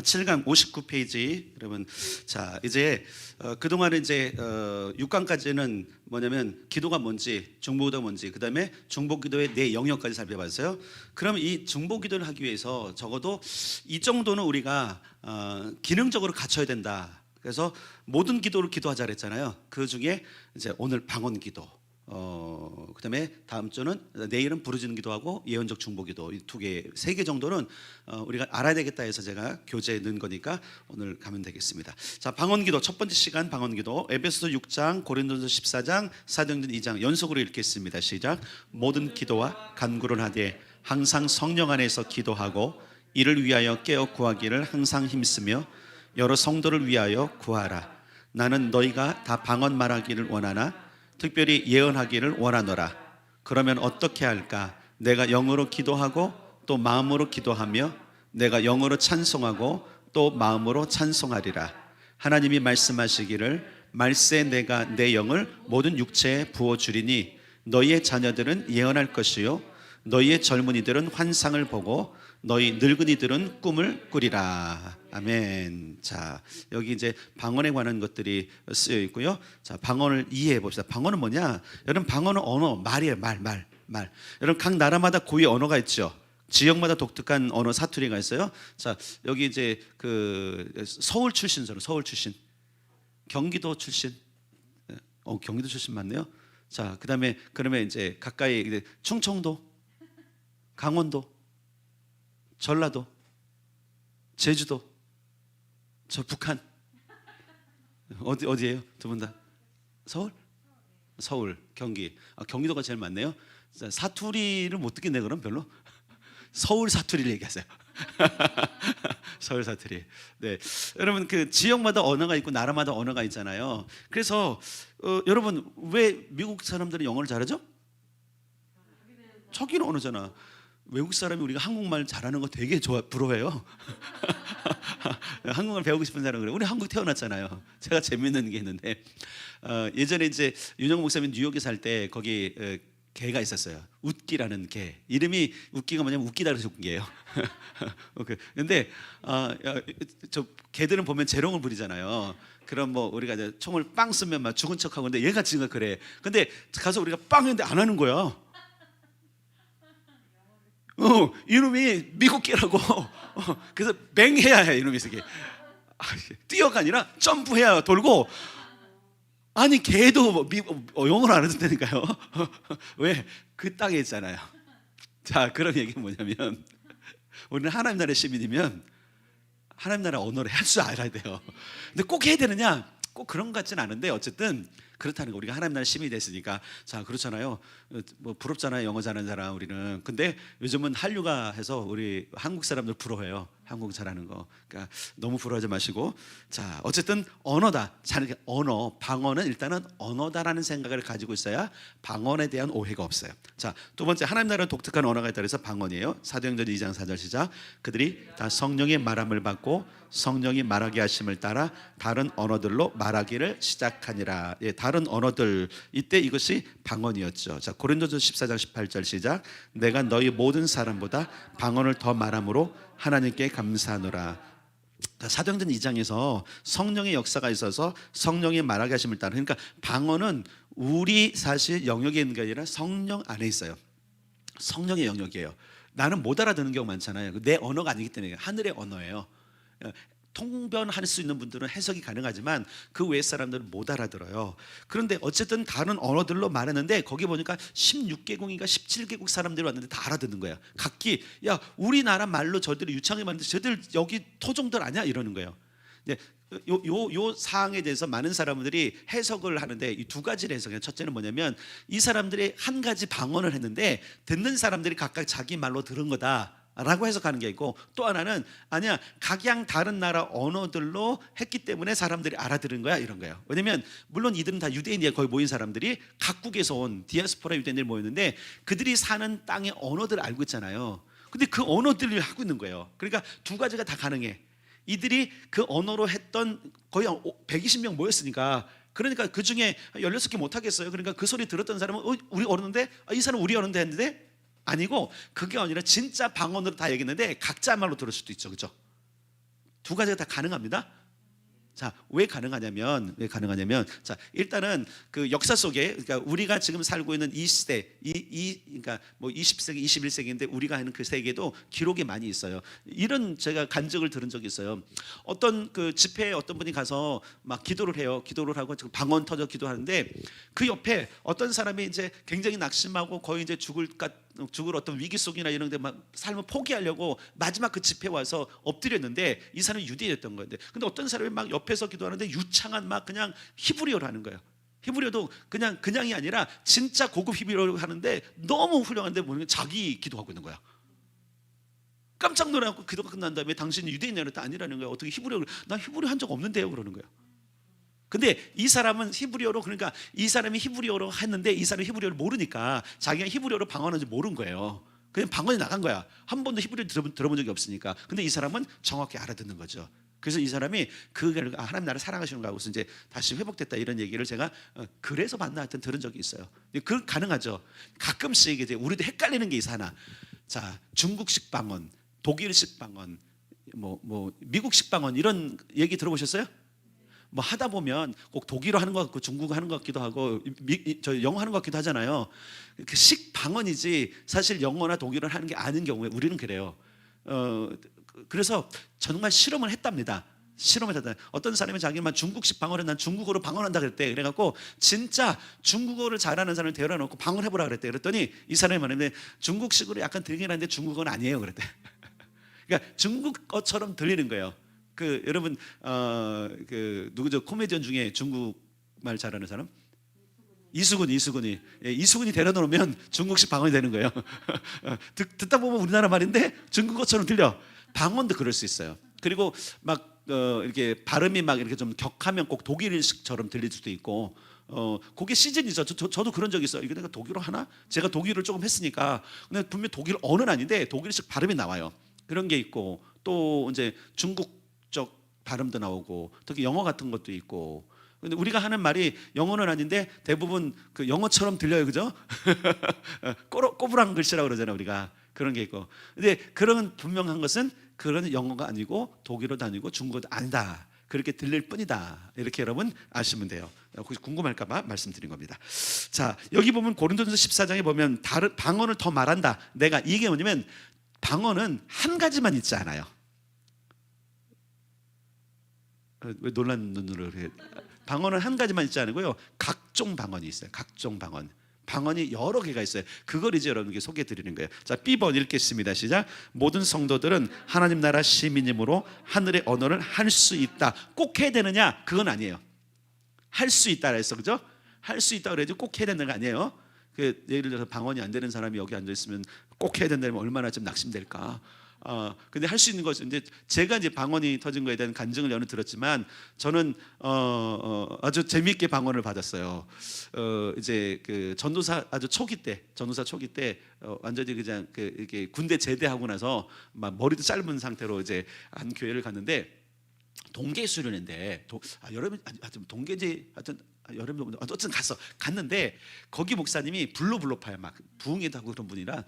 7강 59페이지. 여러분, 자 이제 그동안에 이제 6강까지는 뭐냐면 기도가 뭔지, 중보기도가 뭔지, 그 다음에 중보기도의 네 영역까지 살펴봤어요. 그럼 이 중보기도를 하기 위해서 적어도 이 정도는 우리가 기능적으로 갖춰야 된다. 그래서 모든 기도를 기도하자 그랬잖아요. 그 중에 이제 오늘 방언기도, 그다음에 다음 주는 내일은 부르짖는 기도하고 예언적 중보기도, 이 두 개, 세 개 정도는 우리가 알아야 되겠다 해서 제가 교재에 넣은 거니까 오늘 가면 되겠습니다. 자, 방언기도 첫 번째 시간 방언기도 에베소서 6장, 고린도서 14장, 사도행전 2장 연속으로 읽겠습니다. 시작. 모든 기도와 간구를 하되 항상 성령 안에서 기도하고 이를 위하여 깨어 구하기를 항상 힘쓰며 여러 성도를 위하여 구하라. 나는 너희가 다 방언 말하기를 원하나 특별히 예언하기를 원하노라. 그러면 어떻게 할까? 내가 영으로 기도하고 또 마음으로 기도하며 내가 영으로 찬송하고 또 마음으로 찬송하리라. 하나님이 말씀하시기를 말세 내가 내 영을 모든 육체에 부어주리니 너희의 자녀들은 예언할 것이요 너희의 젊은이들은 환상을 보고 너희 늙은이들은 꿈을 꾸리라. 아멘. 자, 여기 이제 방언에 관한 것들이 쓰여 있고요. 자, 방언을 이해해 봅시다. 방언은 뭐냐? 여러분, 방언은 언어, 말이에요. 말. 여러분, 각 나라마다 고유의 언어가 있죠. 지역마다 독특한 언어 사투리가 있어요. 자, 여기 이제 그 서울 출신, 경기도 출신, 경기도 출신 맞네요. 자, 그다음에 그러면 이제 가까이 충청도, 강원도, 전라도, 제주도, 저 북한, 어디예요? 두 분 다 서울, 경기. 경기도가 제일 많네요. 자, 사투리를 못 듣겠네 그럼 별로. 서울 사투리를 얘기하세요. 서울 사투리. 네, 여러분 그 지역마다 언어가 있고 나라마다 언어가 있잖아요. 그래서 여러분 왜 미국 사람들은 영어를 잘하죠? 자기는 언어잖아. 외국 사람이 우리가 한국말 잘하는 거 되게 부러워해요. 한국말 배우고 싶은 사람은 그래. 우리 한국 태어났잖아요. 제가 재밌는 게 있는데 예전에 이제 윤영 목사님 뉴욕에 살 때 거기 개가 있었어요. 웃기라는 개. 이름이 웃기가 뭐냐면 웃기다 그래서 웃긴 개예요. 근데 저 개들은 보면 재롱을 부리잖아요. 그럼 뭐 우리가 이제 총을 빵 쏘면 막 죽은 척하고, 근데 얘가 지금 그래. 근데 가서 우리가 빵 했는데 안 하는 거야. 이놈이 미국 개라고. 그래서 맹해야 해 이놈이. 이게 뛰어가 아니라 점프해야 돌고. 아니 개도 영어를 안 해도 되니까요. 왜? 그 땅에 있잖아요. 자, 그런 얘기는 뭐냐면 우리는 하나님 나라의 시민이면 하나님 나라 언어를 할 줄 알아야 돼요. 근데 꼭 해야 되느냐? 꼭 그런 것 같지는 않은데 어쨌든 그렇다는 거. 우리가 하나님 나라 시민이 됐으니까. 자, 그렇잖아요. 뭐 부럽잖아요, 영어 잘하는 사람 우리는. 근데 요즘은 한류가 해서 우리 한국 사람들 부러워해요, 한국 잘하는 거. 그러니까 너무 부러워하지 마시고. 자, 어쨌든 언어다. 언어, 방언은 일단은 언어다라는 생각을 가지고 있어야 방언에 대한 오해가 없어요. 자, 두 번째, 하나님 나라는 독특한 언어가 있다 그래서 방언이에요. 사도행전 2장 4절 시작. 그들이 다 성령의 말함을 받고 성령이 말하게 하심을 따라 다른 언어들로 말하기를 시작하니라. 예, 다른 언어들. 이때 이것이 방언이었죠. 자, 고린도서 14장 18절 시작. 내가 너희 모든 사람보다 방언을 더 말함으로 하나님께 감사하노라. 사도행전 2장에서 성령의 역사가 있어서 성령이 말하게 하심을 따라. 그러니까 방언은 우리 사실 영역에 있는 게 아니라 성령 안에 있어요. 성령의 영역이에요. 나는 못 알아듣는 경우 많잖아요. 내 언어가 아니기 때문에. 하늘의 언어예요. 통변할 수 있는 분들은 해석이 가능하지만 그 외의 사람들은 못 알아들어요. 그런데 어쨌든 다른 언어들로 말했는데 거기 보니까 16개국인가 17개국 사람들이 왔는데 다 알아듣는 거야. 각기 야, 우리나라 말로 저들이 유창하게 말하는데 저들 여기 토종들 아니야? 이러는 거예요. 근데 요 사항에 대해서 많은 사람들이 해석을 하는데 이 두 가지를 해석해요. 첫째는 뭐냐면 이 사람들이 한 가지 방언을 했는데 듣는 사람들이 각각 자기 말로 들은 거다 라고 해석하는 게 있고, 또 하나는 아니야, 각양 다른 나라 언어들로 했기 때문에 사람들이 알아들은 거야, 이런 거예요. 왜냐면 물론 이들은 다 유대인이에요. 거기 모인 사람들이 각국에서 온 디아스포라 유대인들이 모였는데 그들이 사는 땅의 언어들을 알고 있잖아요. 근데 그 언어들을 하고 있는 거예요. 그러니까 두 가지가 다 가능해. 이들이 그 언어로 했던 거의 120명 모였으니까, 그러니까 그 중에 16개 못하겠어요. 그러니까 그 소리 들었던 사람은 우리 언어인데, 이 사람 우리 언어인데 했는데 아니고, 그게 아니라 진짜 방언으로 다 얘기했는데 각자 말로 들을 수도 있죠, 그렇죠? 두 가지가 다 가능합니다. 자, 왜 가능하냐면 자, 일단은 그 역사 속에, 그러니까 우리가 지금 살고 있는 이 시대, 그러니까 뭐 20세기, 21세기인데 우리가 하는 그 세계도 기록이 많이 있어요. 이런 제가 간증을 들은 적이 있어요. 어떤 그 집회에 어떤 분이 가서 막 기도를 해요. 기도를 하고 지금 방언 터져 기도하는데 그 옆에 어떤 사람이 이제 굉장히 낙심하고 거의 이제 죽을 어떤 위기 속이나 이런 데 막 삶을 포기하려고 마지막 그 집회 와서 엎드렸는데 이 사람이 유대였던 건데, 근데 어떤 사람이 막 옆에서 기도하는데 유창한 막 그냥 히브리어를 하는 거예요. 히브리어도 그냥이 아니라 진짜 고급 히브리어를 하는데 너무 훌륭한데 뭐냐면 자기 기도하고 있는 거야. 깜짝 놀라고 기도가 끝난 다음에 당신이 유대인이라는 뜻 아니라는 거야. 어떻게 히브리어를, 나 히브리어 한 적 없는데요 그러는 거야. 근데 이 사람은 히브리어로, 그러니까 이 사람이 히브리어로 했는데 이 사람이 히브리어를 모르니까 자기가 히브리어로 방언하는지 모른 거예요. 그냥 방언이 나간 거야. 한 번도 히브리어 들어본 적이 없으니까. 근데 이 사람은 정확히 알아듣는 거죠. 그래서 이 사람이 그걸 하나님 나를 사랑하시는 거 하고서 이제 다시 회복됐다 이런 얘기를 제가 그래서 만나 하여튼 들은 적이 있어요. 그 가능하죠. 가끔씩 이제 우리도 헷갈리는 게 있어 하나. 자, 중국식 방언, 독일식 방언, 뭐 미국식 방언 이런 얘기 들어보셨어요? 뭐 하다 보면 꼭 독일어 하는 것 같고 중국어 하는 것 같기도 하고 저 영어 하는 것 같기도 하잖아요. 그 식 방언이지 사실 영어나 독일어를 하는 게 아닌 경우에 우리는 그래요. 그래서 정말 실험을 했답니다. 어떤 사람이 자기만 중국식 방언을 난 중국어로 방언한다 그랬대. 그래갖고 진짜 중국어를 잘하는 사람을 데려다 놓고 방언해보라 그랬대. 그랬더니 이 사람이 말했는데 중국식으로 약간 들리긴 하는데 중국어는 아니에요 그랬대. 그러니까 중국어처럼 들리는 거예요. 그 여러분 그 누구죠? 코미디언 중에 중국말 잘하는 사람? 이수근이 데려다 놓으면 중국식 방언이 되는 거예요. 듣다 보면 우리나라 말인데 중국어처럼 들려. 방언도 그럴 수 있어요. 그리고 막 이렇게 발음이 막 이렇게 좀 격하면 꼭 독일식처럼 들릴 수도 있고. 그게 시즌이죠. 저도 그런 적이 있어요. 이거 내가 독일어 하나? 제가 독일을 조금 했으니까. 근데 분명 독일 언어는 아닌데 독일식 발음이 나와요. 그런 게 있고 또 이제 중국 쪽 발음도 나오고 특히 영어 같은 것도 있고. 근데 우리가 하는 말이 영어는 아닌데 대부분 그 영어처럼 들려요, 그죠? 꼬부랑 글씨라고 그러잖아요, 우리가. 그런 게 있고. 근데 그런 분명한 것은 그런 영어가 아니고 독일어도 아니고 중국어도 아니다. 그렇게 들릴 뿐이다. 이렇게 여러분 아시면 돼요. 혹시 궁금할까봐 말씀드린 겁니다. 자, 여기 보면 고린도전서 14장에 보면 다른 방언을 더 말한다. 내가 이게 뭐냐면 방언은 한 가지만 있지 않아요. 왜 놀란 눈으로 해? 방언은 한 가지만 있지 않고요. 각종 방언이 있어요. 각종 방언이 여러 개가 있어요. 그걸 이제 여러분께 소개해 드리는 거예요. 자, B번 읽겠습니다. 시작. 모든 성도들은 하나님 나라 시민이므로 하늘의 언어를 할 수 있다. 꼭 해야 되느냐? 그건 아니에요. 할 수 있다 그랬어, 그죠? 할 수 있다 그래도 꼭 해야 되는 거 아니에요. 그 예를 들어서 방언이 안 되는 사람이 여기 앉아 있으면 꼭 해야 된다면 얼마나 좀 낙심될까? 근데 할 수 있는 것은 이제 제가 이제 방언이 터진 거에 대한 간증을 여러 들었지만 저는 아주 재미있게 방언을 받았어요. 이제 그 전도사 초기 때 완전히 그냥 이렇게 군대 제대하고 나서 막 머리도 짧은 상태로 이제 한 교회를 갔는데 동계 수련인데 여러분 동계제 하여튼 여러분 어쨌든 갔는데 거기 목사님이 불로파야 막 부흥회도 하고 그런 분이라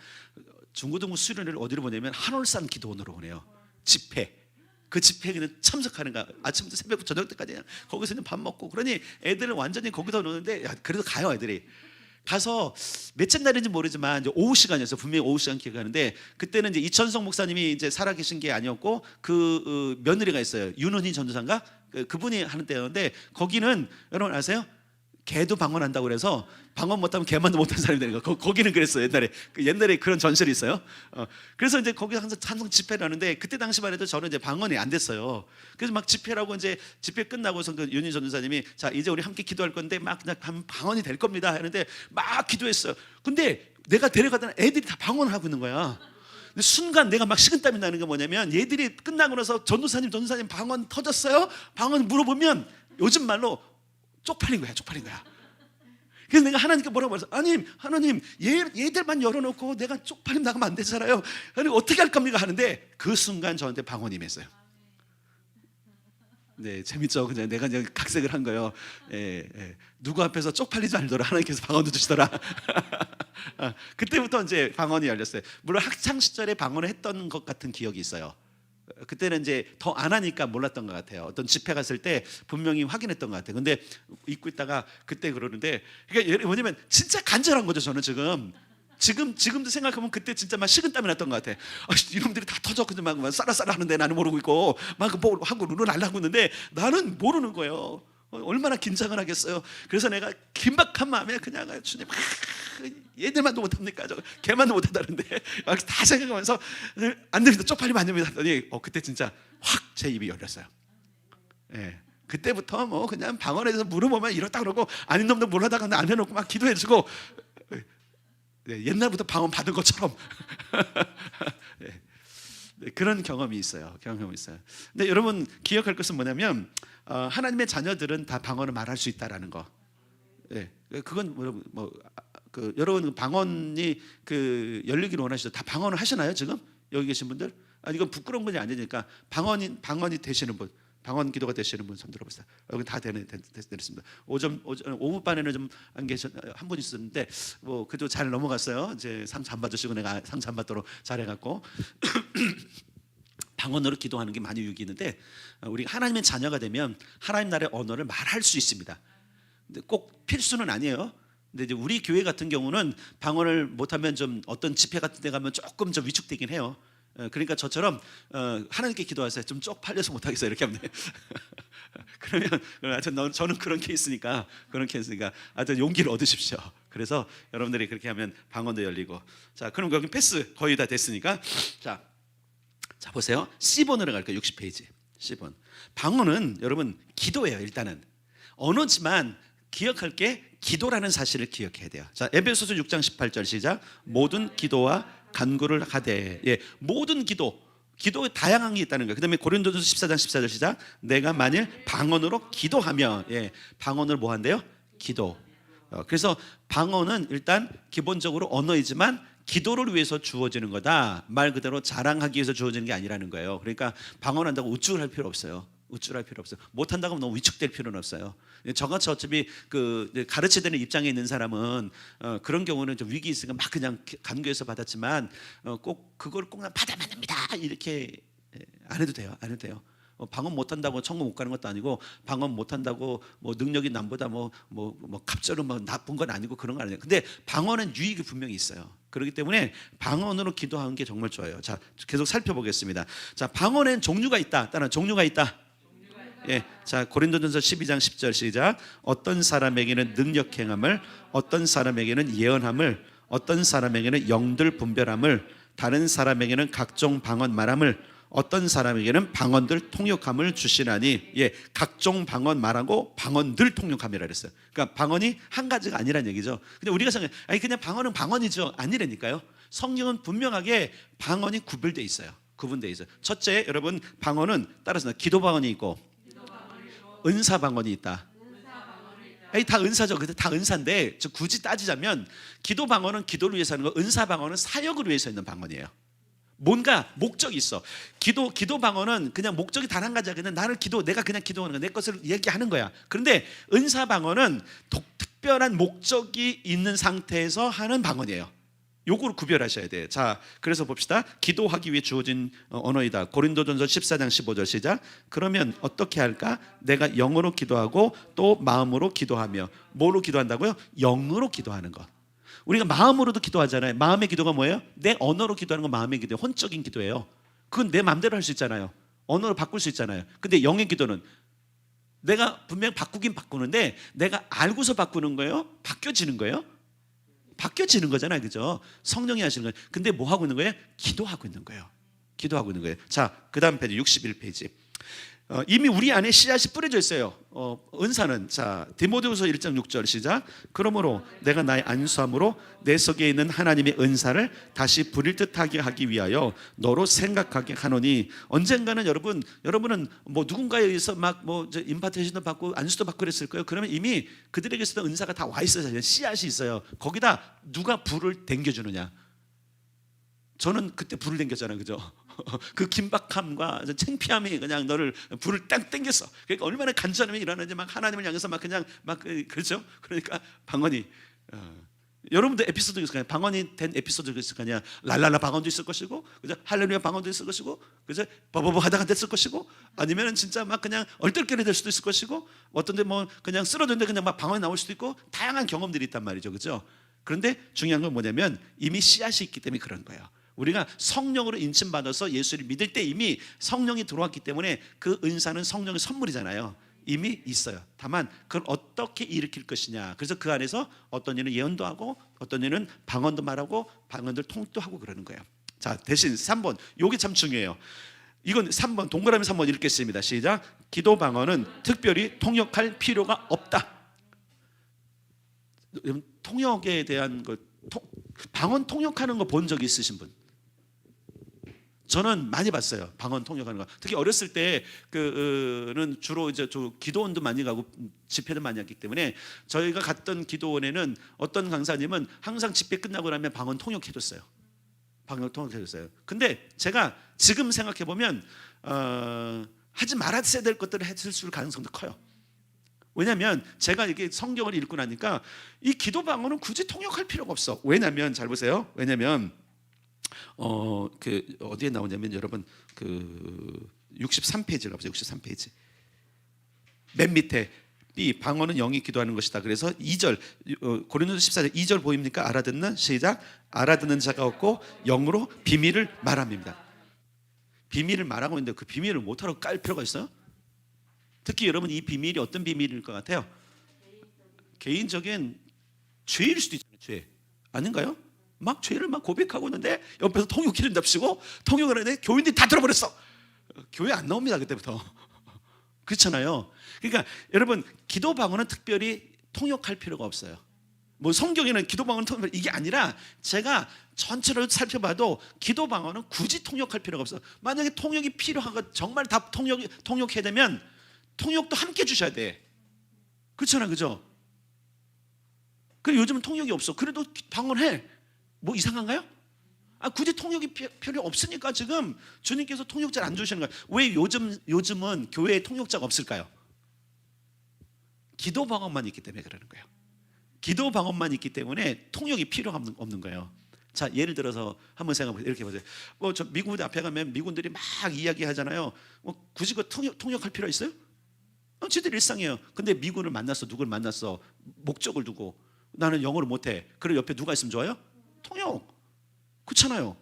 중고등부 수련회를 어디로 보내면 한월산 기도원으로 보내요. 집회. 그 집회에 그냥 참석하는 거야. 아침부터 새벽부터 저녁 때까지 그냥 거기서 밥 먹고. 그러니 애들을 완전히 거기다 놓는데 그래도 가요. 애들이 가서 몇째 날인지 모르지만 이제 오후 시간이었어요. 분명히 오후 시간 기억하는데 그때는 이제 이천성 목사님이 이제 살아계신 게 아니었고 그 며느리가 있어요. 윤은희 전도사인가? 그분이 하는 때였는데 거기는 여러분 아세요? 개도 방언한다고 그래서 방언 못하면 개만도 못하는 사람이 되는 거. 거기는 그랬어요. 옛날에 그런 전설이 있어요. 그래서 이제 거기서 항상 집회를 하는데 그때 당시만 해도 저는 이제 방언이 안 됐어요. 그래서 막 집회라고 이제 집회 끝나고서 그 윤희 전도사님이 자 이제 우리 함께 기도할 건데 막 그냥 방언이 될 겁니다 하는데 막 기도했어요. 근데 내가 데려가던 애들이 다 방언을 하고 있는 거야. 근데 순간 내가 막 식은땀이 나는 게 뭐냐면 얘들이 끝나고 나서 전도사님 방언 터졌어요? 방언 물어보면 요즘 말로 쪽팔린 거야. 그래서 내가 하나님께 뭐라고 말했어? 하나님 얘들만 열어놓고 내가 쪽팔림 나가면 안 되잖아요. 아니 어떻게 할 겁니까? 하는데 그 순간 저한테 방언이 임했어요. 네, 재밌죠. 그냥 내가 이제 각색을 한 거예요. 누구 앞에서 쪽팔리지 말더라. 하나님께서 방언도 주시더라. 그때부터 이제 방언이 열렸어요. 물론 학창 시절에 방언을 했던 것 같은 기억이 있어요. 그때는 이제 더 안 하니까 몰랐던 것 같아요. 어떤 집회 갔을 때 분명히 확인했던 것 같아요. 근데 입고 있다가 그때 그러는데, 그러니까 뭐냐면 진짜 간절한 거죠. 저는 지금도 생각하면 그때 진짜 막 식은땀이 났던 것 같아. 이놈들이 다 터져 근데 막 싸라싸라 하는데 나는 모르고 있고 막뭐 하고 눈을 날라고 있는데 나는 모르는 거예요. 얼마나 긴장을 하겠어요. 그래서 내가 긴박한 마음에 그냥 주님, 얘들만도 못합니까? 걔만도 못한다는데 막 다 생각하면서 안 됩니다. 쪽팔리면 안 됩니다. 하더니 그때 진짜 확 제 입이 열렸어요. 예. 그때부터 뭐 그냥 방언에서 물어보면 이렇다 그러고 아닌 놈도 몰라다가 안 해놓고 막 기도해주고, 네, 옛날부터 방언 받은 것처럼 네, 그런 경험이 있어요. 근데 여러분 기억할 것은 뭐냐면 하나님의 자녀들은 다 방언을 말할 수 있다라는 거. 예, 그건 여러분 방언이 열리기를 원하시죠? 다 방언을 하시나요 지금 여기 계신 분들? 이건 부끄러운 건지 아니니까 방언이 되시는 분, 방언 기도가 되시는 분 손 들어보세요. 여기 다 됐습니다. 오후반에는 좀 한 분 있었는데 뭐 그래도 잘 넘어갔어요. 이제 상처 안 받으시고 내가 상처 안 받도록 잘해갖고 방언으로 기도하는 게 많이 유익이 있는데, 우리 하나님의 자녀가 되면 하나님 나라의 언어를 말할 수 있습니다. 근데 꼭 필수는 아니에요. 근데 이제 우리 교회 같은 경우는 방언을 못하면 좀 어떤 집회 같은 데 가면 조금 좀 위축되긴 해요. 그러니까 저처럼 하나님께 기도하세요. 좀 쪽팔려서 못하겠어요 이렇게 하면 그러면 하여튼 저는 그런 케이스니까 하여튼 용기를 얻으십시오. 그래서 여러분들이 그렇게 하면 방언도 열리고. 자, 그럼 여기 패스 거의 다 됐으니까 자 보세요. C번으로 갈까요? 60페이지 C번. 방언은 여러분 기도예요. 일단은 언어지만 기억할 게 기도라는 사실을 기억해야 돼요. 자, 에베소서 6장 18절 시작. 모든 기도와 간구를 하되. 예, 모든 기도에 다양한 게 있다는 거예요. 그다음에 고린도전서 14장 14절 시작. 내가 만일 방언으로 기도하며. 예, 방언을 뭐 한대요? 기도. 그래서 방언은 일단 기본적으로 언어이지만 기도를 위해서 주어지는 거다. 말 그대로 자랑하기 위해서 주어지는 게 아니라는 거예요. 그러니까 방언한다고 우쭐할 필요 없어요. 못한다고 너무 위축될 필요는 없어요. 저같이 어차피 가르치되는 입장에 있는 사람은 그런 경우는 좀 위기 있으니까 막 그냥 간교해서 받았지만 꼭 그걸 꼭 받아만 합니다 이렇게 안 해도 돼요. 방언 못한다고 천국 못 가는 것도 아니고, 방언 못한다고 뭐 능력이 남보다 뭐 갑자기 뭐 나쁜 건 아니고 그런 건 아니에요. 근데 방언은 유익이 분명히 있어요. 그렇기 때문에 방언으로 기도하는 게 정말 좋아요. 자, 계속 살펴보겠습니다. 자, 방언엔 종류가 있다. 따라 종류가 있다. 예, 자 고린도전서 12장 10절 시작. 어떤 사람에게는 능력 행함을, 어떤 사람에게는 예언함을, 어떤 사람에게는 영들 분별함을, 다른 사람에게는 각종 방언 말함을, 어떤 사람에게는 방언들 통역함을 주시나니. 예, 각종 방언 말하고 방언들 통역함이라 그랬어요. 그러니까 방언이 한 가지가 아니란 얘기죠. 근데 우리가 생각해 그냥 방언은 방언이죠. 아니라니까요. 성경은 분명하게 방언이 구분돼 있어요. 첫째, 여러분 방언은 따라서 기도 방언이 있고 은사 방언이 있다. 다 은사죠. 근데 다 은사인데 굳이 따지자면 기도 방언은 기도를 위해서 하는 거, 은사 방언은 사역을 위해서 있는 방언이에요. 뭔가 목적이 있어. 기도 방언은 그냥 목적이 단 한 가지야. 그냥 내가 그냥 기도하는 거야. 내 것을 얘기하는 거야. 그런데 은사 방언은 특별한 목적이 있는 상태에서 하는 방언이에요. 요거를 구별하셔야 돼요. 자, 그래서 봅시다. 기도하기 위해 주어진 언어이다. 고린도전서 14장 15절 시작. 그러면 어떻게 할까? 내가 영어로 기도하고 또 마음으로 기도하며. 뭐로 기도한다고요? 영으로 기도하는 것. 우리가 마음으로도 기도하잖아요. 마음의 기도가 뭐예요? 내 언어로 기도하는 건 마음의 기도예요. 혼적인 기도예요. 그건 내 마음대로 할 수 있잖아요. 언어로 바꿀 수 있잖아요. 근데 영의 기도는 내가 분명 바꾸긴 바꾸는데 내가 알고서 바꾸는 거예요? 바뀌어지는 거예요? 바뀌어지는 거잖아요. 그죠? 성령이 하시는 거예요. 근데 뭐 하고 있는 거예요? 기도하고 있는 거예요. 자, 그 다음 페이지 61페이지. 이미 우리 안에 씨앗이 뿌려져 있어요. 은사는 자 디모데후서 1장 6절 시작. 그러므로 내가 나의 안수함으로 내 속에 있는 하나님의 은사를 다시 부릴 듯하게 하기 위하여 너로 생각하게 하노니. 언젠가는 여러분은 뭐 누군가에 의해서 막 뭐 임파테이션도 받고 안수도 받고 그랬을 거예요. 그러면 이미 그들에게 있었던 은사가 다 와 있어요. 씨앗이 있어요. 거기다 누가 불을 당겨주느냐. 저는 그때 불을 당겼잖아요. 그죠? 그 긴박함과 창피함이 그냥 너를 불을 딱 당겼어. 그러니까 얼마나 간절함이 일어나는지 막 하나님을 향해서 막 그냥 막 그렇죠? 그러니까 방언이 여러분도 에피소드가 있을 거아니야. 방언이 된 에피소드가 있을 거 아니야. 랄랄라 방언도 있을 것이고, 그죠? 할렐루야 방언도 있을 것이고, 그죠? 버버버 하다가 됐을 것이고, 아니면은 진짜 막 그냥 얼떨결에 될 수도 있을 것이고, 어떤데 뭐 그냥 쓰러졌는데 그냥 막 방언이 나올 수도 있고, 다양한 경험들이 있단 말이죠, 그죠? 그런데 중요한 건 뭐냐면 이미 씨앗이 있기 때문에 그런 거예요. 우리가 성령으로 인침받아서 예수를 믿을 때 이미 성령이 들어왔기 때문에 그 은사는 성령의 선물이잖아요. 이미 있어요. 다만 그걸 어떻게 일으킬 것이냐. 그래서 그 안에서 어떤 이는 예언도 하고 어떤 이는 방언도 말하고 방언들 통도 하고 그러는 거예요. 자, 대신 3번 요게 참 중요해요. 이건 3번 동그라미 3번 읽겠습니다. 시작. 기도 방언은 특별히 통역할 필요가 없다. 통역에 대한 거, 방언 통역하는 거 본 적 있으신 분? 저는 많이 봤어요. 방언 통역하는 거. 특히 어렸을 때는 주로 이제 기도원도 많이 가고 집회도 많이 했기 때문에 저희가 갔던 기도원에는 어떤 강사님은 항상 집회 끝나고 나면 방언 통역해줬어요. 방언 통역해줬어요. 근데 제가 지금 생각해 보면 하지 말았어야 될 것들을 했을 가능성도 커요. 왜냐하면 제가 이게 성경을 읽고 나니까 이 기도 방언은 굳이 통역할 필요가 없어. 왜냐하면 잘 보세요. 왜냐하면 그 어디에 나오냐면 여러분 그 63페이지를 보세요. 63페이지 맨 밑에 이 방언은 영이 기도하는 것이다. 그래서 2절 고린도서 14절 2절 보입니까? 알아듣는 시작. 알아듣는 자가 없고 영으로 비밀을 말합니다. 비밀을 말하고 있는데 그 비밀을 못하라고 깔 필요가 있어요? 특히 여러분 이 비밀이 어떤 비밀일 것 같아요? 개인적인 죄일 수도 있잖아요. 죄 아닌가요? 막 죄를 막 고백하고 있는데 옆에서 통역해준답시고 통역을 하는데 교인들이 다 들어버렸어. 교회 안 나옵니다 그때부터. 그렇잖아요. 그러니까 여러분 기도 방언은 특별히 통역할 필요가 없어요. 뭐 성경에는 기도 방언은 통역 이게 아니라 제가 전체를 살펴봐도 기도 방언은 굳이 통역할 필요가 없어. 만약에 통역이 필요하고 정말 다 통역해야 되면 통역도 함께 주셔야 돼. 그렇잖아, 그죠? 그래 요즘은 통역이 없어. 그래도 방언해. 뭐 이상한가요? 굳이 통역이 필요 없으니까 지금 주님께서 통역자를 안 주시는 거예요. 왜 요즘은 교회에 통역자가 없을까요? 기도 방언만 있기 때문에 그러는 거예요. 기도 방언만 있기 때문에 통역이 필요가 없는 거예요. 자, 예를 들어서 한번 생각해보세요. 이렇게 보세요. 저 미군 앞에 가면 미군들이 막 이야기하잖아요. 굳이 그 통역할 필요 있어요? 쟤들 일상이에요. 근데 미군을 만났어. 누굴 만났어? 목적을 두고 나는 영어를 못해. 그리고 옆에 누가 있으면 좋아요? 통역. 그렇잖아요.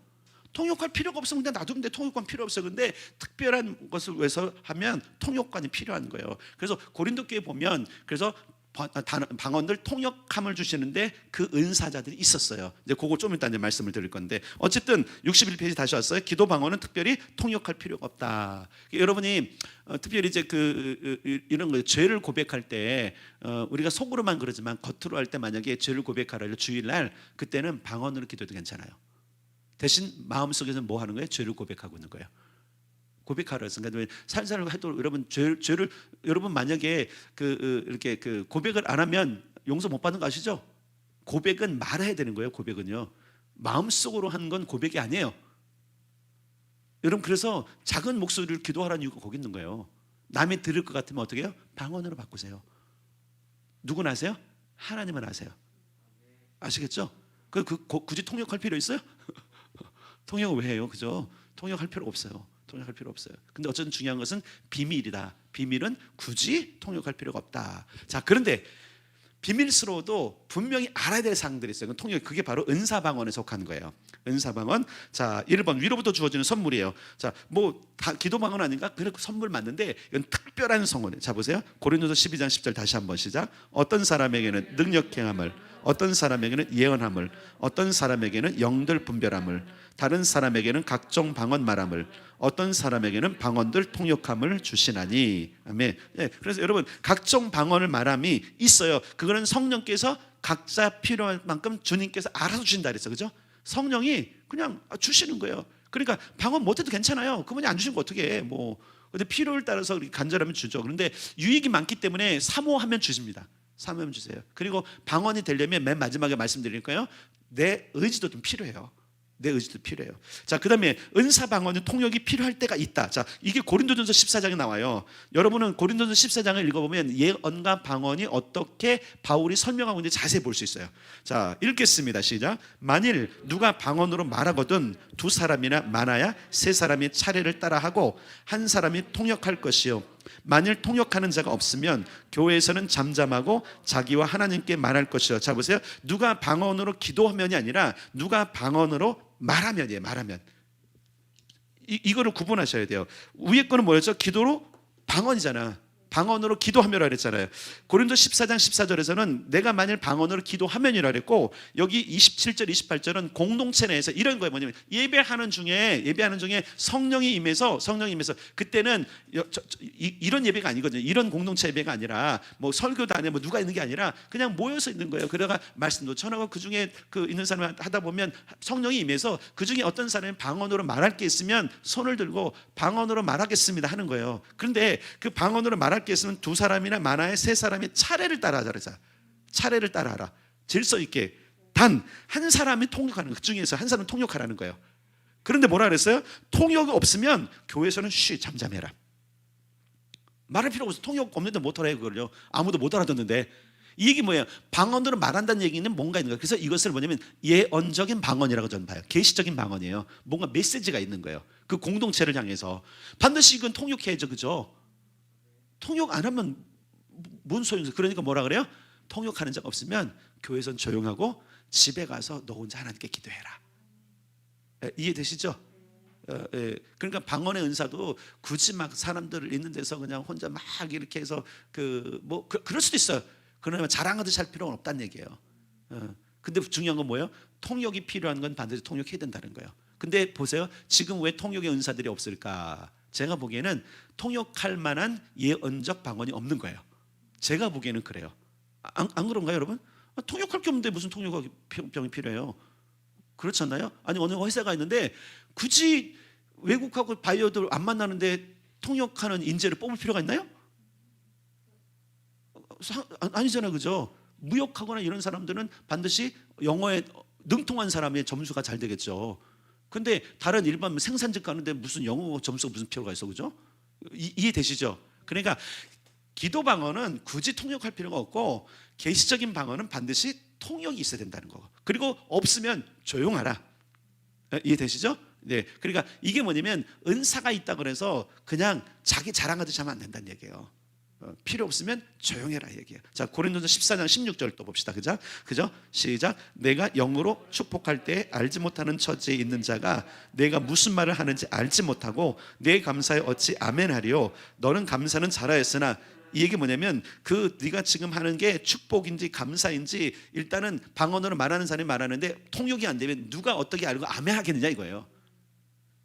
통역할 필요가 없으면 그냥 놔두면 돼. 통역관 필요 없어요. 근데 특별한 것을 위해서 하면 통역관이 필요한 거예요. 그래서 고린도 교회 보면 그래서 방언들 통역함을 주시는데 그 은사자들이 있었어요. 이제 그거 좀 이따 이제 말씀을 드릴 건데 어쨌든 61페이지 다시 왔어요. 기도 방언은 특별히 통역할 필요가 없다. 여러분이 특별히 이제 이런 거 죄를 고백할 때 우리가 속으로만 그러지만 겉으로 할 때 만약에 죄를 고백하라 주일날 그때는 방언으로 기도해도 괜찮아요. 대신 마음속에서 뭐 하는 거예요? 죄를 고백하고 있는 거예요. 고백하라 했으니까 살살 해도 여러분 죄를 여러분 만약에 이렇게 고백을 안 하면 용서 못 받는 거 아시죠? 고백은 말해야 되는 거예요. 고백은요. 마음속으로 하는 건 고백이 아니에요. 여러분 그래서 작은 목소리를 기도하라는 이유가 거기 있는 거예요. 남이 들을 것 같으면 어떻게 해요? 방언으로 바꾸세요. 누군 아세요? 하나님은 아세요. 아시겠죠? 굳이 통역할 필요 있어요? 통역을 왜 해요? 그죠? 통역할 필요 없어요. 통역할 필요 없어요. 근데 어쨌든 중요한 것은 비밀이다. 비밀은 굳이 통역할 필요가 없다. 자, 그런데 비밀스러워도 분명히 알아야 될 사항들이 있어요. 통역 그게 바로 은사방언에 속하는 거예요. 은사방언. 자, 1번 위로부터 주어지는 선물이에요. 자, 뭐 다 기도방언 아닌가? 그래 선물 맞는데 이건 특별한 성언. 자, 보세요. 고린도서 12장 10절 다시 한번 시작. 어떤 사람에게는 능력 행함을, 어떤 사람에게는 예언함을, 어떤 사람에게는 영들 분별함을, 다른 사람에게는 각종 방언 말함을, 어떤 사람에게는 방언들 통역함을 주시나니. 아멘. 네, 그래서 여러분 각종 방언을 말함이 있어요. 그거는 성령께서 각자 필요한 만큼 주님께서 알아서 주신다 그랬어요. 그죠? 성령이 그냥 주시는 거예요. 그러니까 방언 못해도 괜찮아요. 그분이 안 주신 거 어떻게 해? 뭐 근데 필요를 따라서 간절하면 주죠. 그런데 유익이 많기 때문에 사모하면 주십니다. 사모하면 주세요. 그리고 방언이 되려면 맨 마지막에 말씀드릴까요? 내 의지도 좀 필요해요. 내 의지도 필요해요. 자, 그다음에 은사 방언은 통역이 필요할 때가 있다. 자, 이게 고린도전서 14장에 나와요. 여러분은 고린도전서 14장을 읽어보면 예언과 방언이 어떻게 바울이 설명하고 있는지 자세히 볼 수 있어요. 자, 읽겠습니다. 시작. 만일 누가 방언으로 말하거든 두 사람이나 많아야 세 사람이 차례를 따라하고 한 사람이 통역할 것이요, 만일 통역하는 자가 없으면 교회에서는 잠잠하고 자기와 하나님께 말할 것이요. 자, 보세요. 누가 방언으로 기도하면이 아니라 누가 방언으로 말하면이에요. 말하면. 이거를 구분하셔야 돼요. 위에 거는 뭐였죠? 기도로 방언이잖아. 방언으로 기도하며라 그랬잖아요. 고린도 14장 14절에서는 내가 만일 방언으로 기도하면이라 그랬고, 여기 27절 28절은 공동체 내에서 이런 거예요. 뭐냐면 예배하는 중에 성령이 임해서 그때는 이런 예배가 아니거든요. 이런 공동체 예배가 아니라 뭐 설교도 아니라 뭐 누가 있는 게 아니라 그냥 모여서 있는 거예요. 그러다가 말씀도 전하고 그 중에 그 있는 사람 하다 보면 성령이 임해서 그 중에 어떤 사람이 방언으로 말할 게 있으면 손을 들고 방언으로 말하겠습니다 하는 거예요. 그런데 그 방언으로 말할 게 있으면 두 사람이나 많아야 세 사람이 차례를 따라하자. 차례를 따라하라. 질서 있게. 단 한 사람이 통역하는 거. 그 중에서 한 사람은 통역하라는 거예요. 그런데 뭐라 그랬어요? 통역이 없으면 교회에서는 잠잠해라. 말할 필요 없어. 통역 없는데 못하라 그걸요. 아무도 못 알아듣는데. 이 얘기 뭐예요? 방언으로 말한다는 얘기는 뭔가 있는 거예요. 그래서 이것을 뭐냐면 예언적인 방언이라고 저는 봐요. 계시적인 방언이에요. 뭔가 메시지가 있는 거예요. 그 공동체를 향해서. 반드시 이건 통역해야죠. 그죠? 통역 안 하면 뭔 소용이죠? 그러니까 뭐라 그래요? 통역하는 자가 없으면 교회에선 조용하고 집에 가서 너 혼자 하나님께 기도해라. 이해되시죠? 그러니까 방언의 은사도 굳이 막 사람들 있는 데서 그냥 혼자 막 이렇게 해서 그럴 수도 있어요. 그러나 자랑하듯이 할 필요는 없다는 얘기예요. 근데 중요한 건 뭐예요? 통역이 필요한 건 반드시 통역해야 된다는 거예요. 근데 보세요. 지금 왜 통역의 은사들이 없을까? 제가 보기에는 통역할 만한 예언적 방언이 없는 거예요. 제가 보기에는 그래요. 안 그런가요, 여러분? 통역할 게 없는데 무슨 통역병이 필요해요? 그렇지 않나요? 아니, 어느 회사가 있는데 굳이 외국하고 바이어들 안 만나는데 통역하는 인재를 뽑을 필요가 있나요? 아니잖아요, 그죠? 무역하거나 이런 사람들은 반드시 영어에 능통한 사람의 점수가 잘 되겠죠. 근데 다른 일반 생산직 가는데 무슨 영어 점수가 무슨 필요가 있어, 그죠? 이해되시죠? 그러니까 기도 방언은 굳이 통역할 필요가 없고 계시적인 방언은 반드시 통역이 있어야 된다는 거. 그리고 없으면 조용하라. 이해되시죠? 네. 그러니까 이게 뭐냐면 은사가 있다 그래서 그냥 자기 자랑하듯이 하면 안 된다는 얘기예요. 필요 없으면 조용해라 얘기예요. 자, 고린도서 14장 16절 또 봅시다. 그죠? 시작. 내가 영으로 축복할 때 알지 못하는 처지에 있는 자가 내가 무슨 말을 하는지 알지 못하고 내 감사에 어찌 아멘하리요. 너는 감사는 잘하였으나, 이 얘기 뭐냐면 네가 지금 하는 게 축복인지 감사인지 일단은 방언으로 말하는 사람이 말하는데 통역이 안 되면 누가 어떻게 알고 아멘 하겠느냐 이거예요.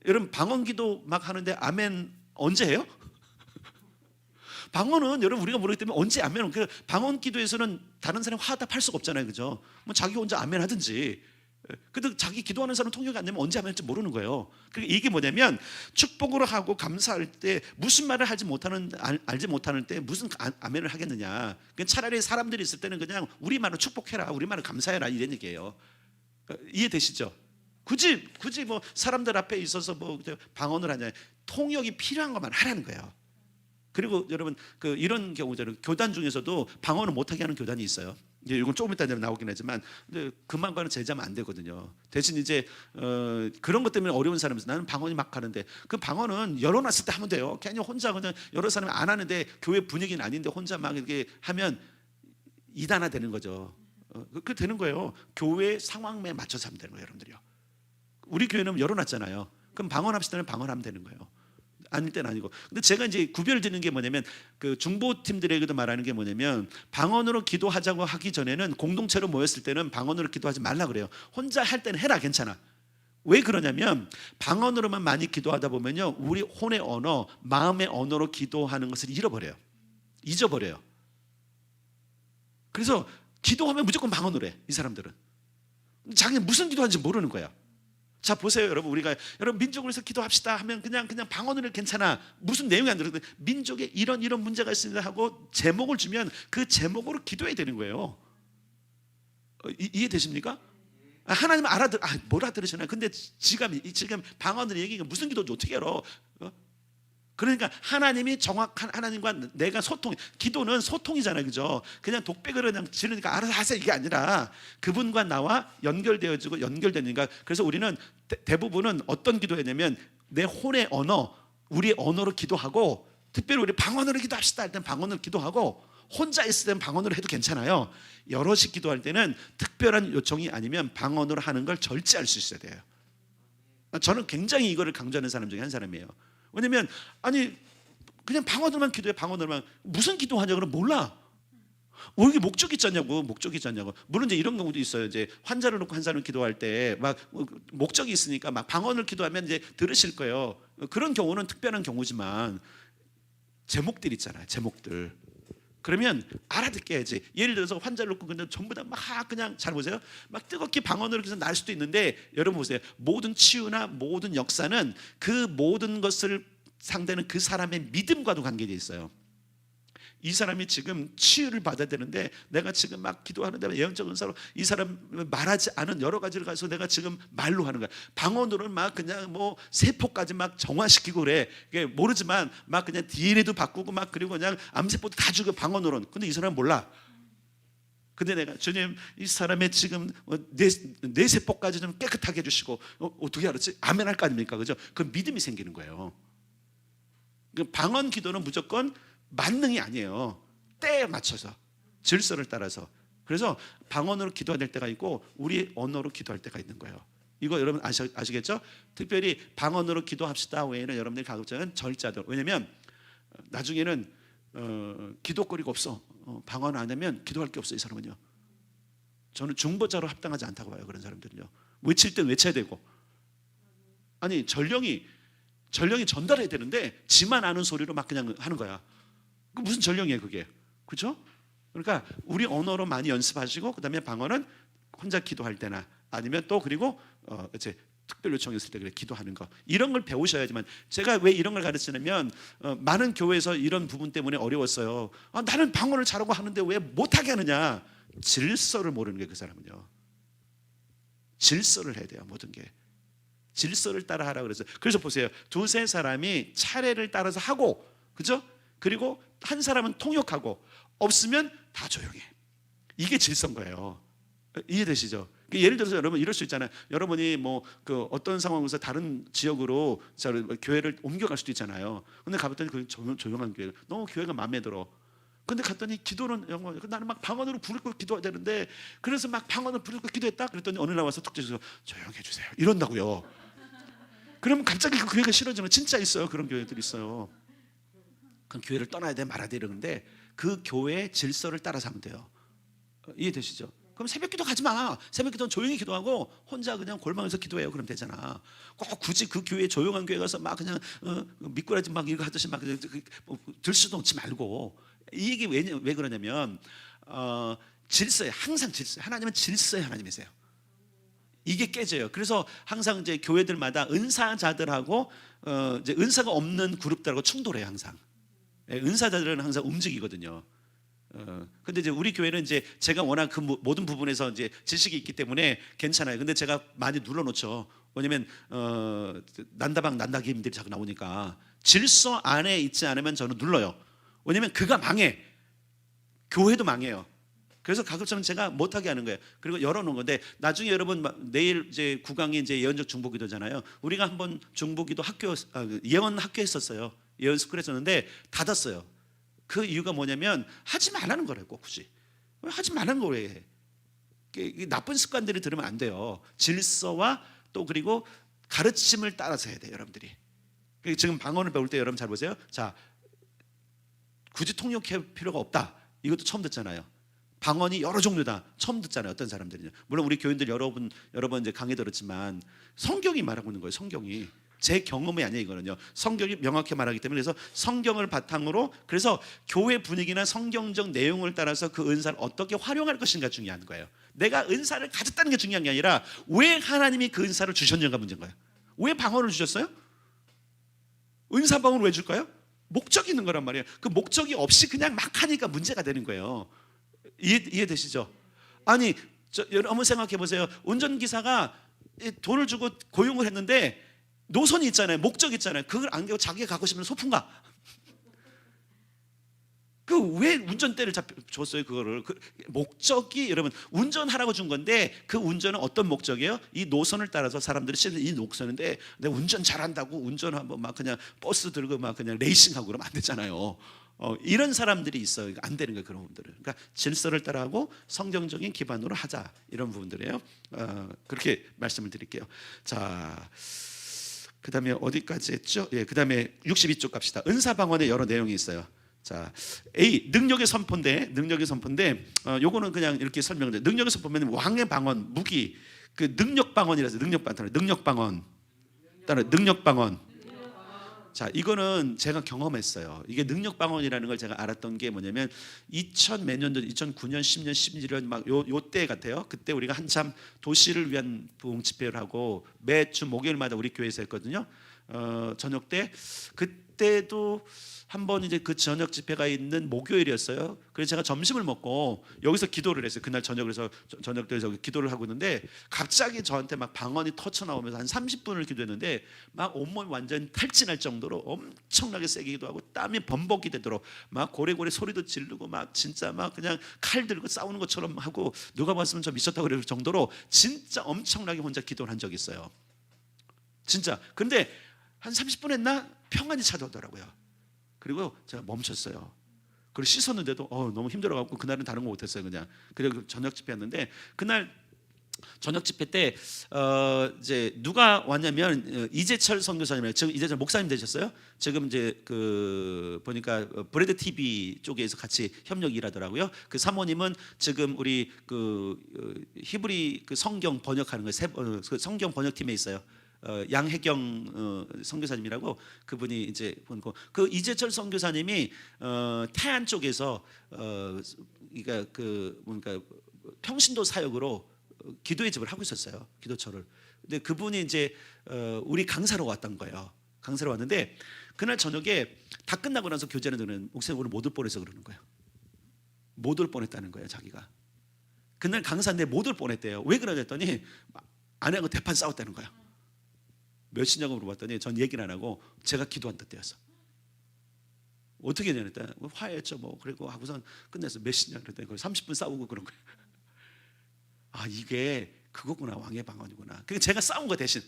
여러분 방언 기도 막 하는데 아멘 언제 해요? 방언은 여러분 우리가 모르기 때문에 언제 아멘, 방언 기도에서는 다른 사람 화답할 수가 없잖아요, 그죠? 뭐 자기 혼자 아멘 하든지. 근데 자기 기도하는 사람 통역이 안 되면 언제 아멘 할지 모르는 거예요. 그러니까 이게 뭐냐면 축복으로 하고 감사할 때 무슨 말을 알지 못하는 때 무슨 아멘을 하겠느냐. 차라리 사람들이 있을 때는 그냥 우리말로 축복해라, 우리말로 감사해라 이런 얘기예요. 이해되시죠? 굳이 뭐 사람들 앞에 있어서 뭐 방언을 하냐, 통역이 필요한 것만 하라는 거예요. 그리고 여러분 이런 경우잖아요. 교단 중에서도 방언을 못하게 하는 교단이 있어요. 이건 조금 이따 나오긴 하지만 그만과는 제자면 안 되거든요. 대신 이제 그런 것 때문에 어려운 사람에서 나는 방언이 막 하는데 그 방언은 열어놨을 때 하면 돼요. 괜히 혼자 그냥 여러 사람이 안 하는데 교회 분위기는 아닌데 혼자 막 이렇게 하면 이단화 되는 거죠. 그렇게 되는 거예요. 교회 상황에 맞춰서 하면 되는 거예요, 여러분들이요. 우리 교회는 열어놨잖아요. 그럼 방언합시다 하면 방언하면 되는 거예요. 아닐 때는 아니고. 근데 제가 이제 구별을 드는 게 뭐냐면 그 중보팀들에게도 말하는 게 뭐냐면 방언으로 기도하자고 하기 전에는 공동체로 모였을 때는 방언으로 기도하지 말라 그래요. 혼자 할 때는 해라, 괜찮아. 왜 그러냐면 방언으로만 많이 기도하다 보면요, 우리 혼의 언어, 마음의 언어로 기도하는 것을 잊어버려요. 그래서 기도하면 무조건 방언으로 해, 이 사람들은. 자기는 무슨 기도하는지 모르는 거야. 자, 보세요, 여러분. 여러분 민족을 위해서 기도합시다 하면 그냥 방언으로 괜찮아. 무슨 내용이 안 들어요. 민족에 이런 문제가 있습니다 하고 제목을 주면 그 제목으로 기도해야 되는 거예요. 이해되십니까? 하나님 뭘 알아들으시나요? 근데 지금 방언을 얘기가 무슨 기도인지 어떻게 알아? 그러니까 하나님이 정확한 하나님과 내가 기도는 소통이잖아요, 그죠? 그냥 독백을 그냥 지르니까 알아서 하세요 이게 아니라 그분과 나와 연결되어지고 연결되니까. 그래서 우리는 대부분은 어떤 기도했냐면 내 혼의 언어, 우리의 언어로 기도하고, 특별히 우리 방언으로 기도합시다 할 때는 방언으로 기도하고, 혼자 있을 때는 방언으로 해도 괜찮아요. 여럿이 기도할 때는 특별한 요청이 아니면 방언으로 하는 걸 절제할 수 있어야 돼요. 저는 굉장히 이거를 강조하는 사람 중에 한 사람이에요. 왜냐면 그냥 방언으로만 기도해. 방언으로만 무슨 기도하냐 그러면 몰라. 이게 목적이 있잖냐고. 물론 이제 이런 경우도 있어요. 이제 환자를 놓고 한 사람 기도할 때 막 목적이 있으니까 막 방언을 기도하면 이제 들으실 거예요. 그런 경우는 특별한 경우지만 제목들 있잖아요. 제목들. 그러면 알아듣게 해야지. 예를 들어서 환자를 놓고 그냥 전부 다 막 그냥 잘 보세요. 막 뜨겁게 방언으로 해서 날 수도 있는데, 여러분 보세요. 모든 치유나 모든 역사는 그 모든 것을 상대는 그 사람의 믿음과도 관계되어 있어요. 이 사람이 지금 치유를 받아야 되는데 내가 지금 막 기도하는데 예언적 은사로 이 사람 말하지 않은 여러 가지를 가지고 내가 지금 말로 하는 거야. 방언으로는 막 그냥 뭐 세포까지 막 정화시키고 그래. 모르지만 막 그냥 DNA도 바꾸고 막, 그리고 그냥 암세포도 다 주고 방언으로는. 근데 이 사람은 몰라. 근데 내가 주님 이 사람의 지금 내 세포까지 좀 깨끗하게 해주시고, 어떻게 알았지? 아멘 할 거 아닙니까? 그죠? 그 믿음이 생기는 거예요. 방언 기도는 무조건 만능이 아니에요. 때에 맞춰서, 질서를 따라서. 그래서 방언으로 기도해야 될 때가 있고 우리 언어로 기도할 때가 있는 거예요. 이거 여러분 아시겠죠? 특별히 방언으로 기도합시다 외에는 여러분들이 가급적이면 절제하도록. 왜냐면 나중에는 기도거리가 없어. 방언 안 하면 기도할 게 없어요. 이 사람은요. 저는 중보자로 합당하지 않다고 봐요. 그런 사람들은요. 외칠 땐 외쳐야 되고, 전령이 전달해야 되는데 지만 아는 소리로 막 그냥 하는 거야. 그 무슨 전령이에요 그게, 그렇죠? 그러니까 우리 언어로 많이 연습하시고, 그다음에 방언은 혼자 기도할 때나 아니면 또 그리고 이제 특별 요청이 있을 때 그래 기도하는 거, 이런 걸 배우셔야지만. 제가 왜 이런 걸 가르치냐면 많은 교회에서 이런 부분 때문에 어려웠어요. 나는 방언을 잘하고 하는데 왜 못하게 하느냐. 질서를 모르는 게 그 사람은요. 질서를 해야 돼요. 모든 게 질서를 따라 하라 그래서. 그래서 보세요. 두세 사람이 차례를 따라서 하고, 그죠? 그리고 한 사람은 통역하고, 없으면 다 조용해. 이게 질서인 거예요. 이해되시죠? 예를 들어서 여러분 이럴 수 있잖아요. 여러분이 어떤 상황에서 다른 지역으로 교회를 옮겨갈 수도 있잖아요. 근데 가봤더니 그 조용한 교회, 너무 교회가 마음에 들어. 근데 갔더니 기도는 나는 막 방언으로 부를 거 기도해야 되는데, 그래서 막 방언으로 부를 거 기도했다. 그랬더니 어느 날 와서 툭 쳐서 조용해 주세요 이런다고요. 그러면 갑자기 그 교회가 싫어지는, 진짜 있어요. 그런 교회들이 있어요. 그럼 교회를 떠나야 돼 말아야 돼 이러는데 그 교회의 질서를 따라서 하면 돼요. 이해되시죠? 그럼 새벽기도 가지 마. 새벽기도는 조용히 기도하고 혼자 그냥 골방에서 기도해요. 그럼 되잖아. 꼭 굳이 그 교회, 조용한 교회 가서 막 그냥 미꾸라지 막 이거 하듯이 막 들 수도 없지 말고. 이 얘기 왜 그러냐면 질서에, 항상 질서. 하나님은 질서의 하나님이세요. 이게 깨져요. 그래서 항상 이제 교회들마다 은사자들하고 이제 은사가 없는 그룹들하고 충돌해요. 항상. 은사자들은 항상 움직이거든요. 근데 이제 우리 교회는 이제 제가 워낙 그 모든 부분에서 이제 지식이 있기 때문에 괜찮아요. 근데 제가 많이 눌러놓죠. 왜냐면 난다방 난다기님들이 자꾸 나오니까 질서 안에 있지 않으면 저는 눌러요. 왜냐면 그가 망해. 교회도 망해요. 그래서 가급적이면 제가 못하게 하는 거예요. 그리고 열어놓은 건데, 나중에 여러분 내일 이제 9강이 이제 예언적 중보기도잖아요. 우리가 한번 중보기도 예언 학교 했었어요. 예언 스쿨 했었는데 닫았어요. 그 이유가 뭐냐면 하지 말라는 거라고. 굳이 하지 말라는 거래. 나쁜 습관들을 들으면 안 돼요. 질서와 또 그리고 가르침을 따라서 해야 돼요. 여러분들이 지금 방언을 배울 때 여러분 잘 보세요. 자, 굳이 통역할 필요가 없다. 이것도 처음 듣잖아요. 방언이 여러 종류다. 처음 듣잖아요. 어떤 사람들은요. 물론 우리 교인들 여러 번 이제 강의 들었지만 성경이 말하고 있는 거예요. 성경이. 제 경험이 아니에요. 이거는요. 성경이 명확히 말하기 때문에. 그래서 성경을 바탕으로, 그래서 교회 분위기나 성경적 내용을 따라서 그 은사를 어떻게 활용할 것인가 중요한 거예요. 내가 은사를 가졌다는 게 중요한 게 아니라 왜 하나님이 그 은사를 주셨는가 문제인 거예요. 왜 방언을 주셨어요? 은사 방언을 왜 줄까요? 목적이 있는 거란 말이에요. 그 목적이 없이 그냥 막 하니까 문제가 되는 거예요. 이해되시죠? 아니 여러분 생각해 보세요. 운전기사가 돈을 주고 고용을 했는데 노선이 있잖아요. 목적이 있잖아요. 그걸 안 가고 자기가 가고 싶은 소풍가. 그 왜 운전대를 줬어요? 그거를 목적이 여러분 운전하라고 준 건데 그 운전은 어떤 목적이에요? 이 노선을 따라서 사람들이 쓰는 이 노선인데 내가 운전 잘한다고 운전하면 막 그냥 버스 들고 막 그냥 레이싱하고 그러면 안 되잖아요. 이런 사람들이 있어요. 안 되는 거예요, 그런 부분들은. 그러니까 질서를 따라하고 성경적인 기반으로 하자 이런 부분들이에요. 그렇게 말씀을 드릴게요. 자, 그다음에 어디까지 했죠? 예, 그다음에 62쪽 갑시다. 은사 방언의 여러 내용이 있어요. 자, A 능력의 선포인데 요거는 그냥 이렇게 설명을. 능력의 선포면 왕의 방언, 무기, 그 능력 방언이라서 능력 방언. 따라 능력 방언. 자, 이거는 제가 경험했어요. 이게 능력 방언이라는 걸 제가 알았던 게 뭐냐면 2000 몇 년도 2009년, 10년, 11년 막 요때 같아요. 그때 우리가 한참 도시를 위한 부흥 집회를 하고 매주 목요일마다 우리 교회에서 했거든요. 저녁 때 그때도 한번 이제 그 저녁 집회가 있는 목요일이었어요. 그래서 제가 점심을 먹고 여기서 기도를 했어요. 그날 저녁에서 저녁 때 기도를 하고 있는데 갑자기 저한테 막 방언이 터쳐 나오면서 한 30분을 기도했는데 막 온몸이 완전 탈진할 정도로 엄청나게 세게 기도하고 땀이 범벅이 되도록 막 고래고래 소리도 지르고 막 진짜 막 그냥 칼 들고 싸우는 것처럼 하고 누가 봤으면 저 미쳤다고 그럴 정도로 진짜 엄청나게 혼자 기도를 한 적이 있어요. 진짜. 근데 한 30분 했나 평안이 찾아오더라고요. 그리고 제가 멈췄어요. 그리고 씻었는데도 너무 힘들어갖고 그날은 다른 거 못했어요. 그냥 그리고 저녁 집회였는데 그날 저녁 집회 때 이제 누가 왔냐면 이재철 선교사님, 지금 이재철 목사님 되셨어요. 지금 이제 그 보니까 브레드 TV 쪽에서 같이 협력 일하더라고요. 그 사모님은 지금 우리 그 히브리 그 성경 번역하는 거 그 성경 번역팀에 있어요. 양혜경 선교사님이라고 그분이 이제 보고 그 이재철 선교사님이 태안 쪽에서 그러니까 그 뭔가 평신도 사역으로 기도의 집을 하고 있었어요. 기도처를. 근데 그분이 이제 우리 강사로 왔던 거예요. 강사로 왔는데 그날 저녁에 다 끝나고 나서 교제는 듣는 목사님 오늘 못 올 뻔해서 그러는 거예요. 못 올 뻔했다는 거예요, 자기가. 그날 강사인데 못 올 뻔했대요. 왜 그러냐 했더니 아내하고 대판 싸웠다는 거예요. 몇이냐고 물어봤더니 전 얘기를 안 하고 제가 기도한다 때였어. 어떻게 되냐 했더니 화해했죠 뭐. 그리고 하고선 끝냈어. 몇이냐 그랬더니 30분 싸우고 그런 거예요. 아, 이게 그거구나. 왕의 방언이구나. 그러니까 제가 싸운 거 대신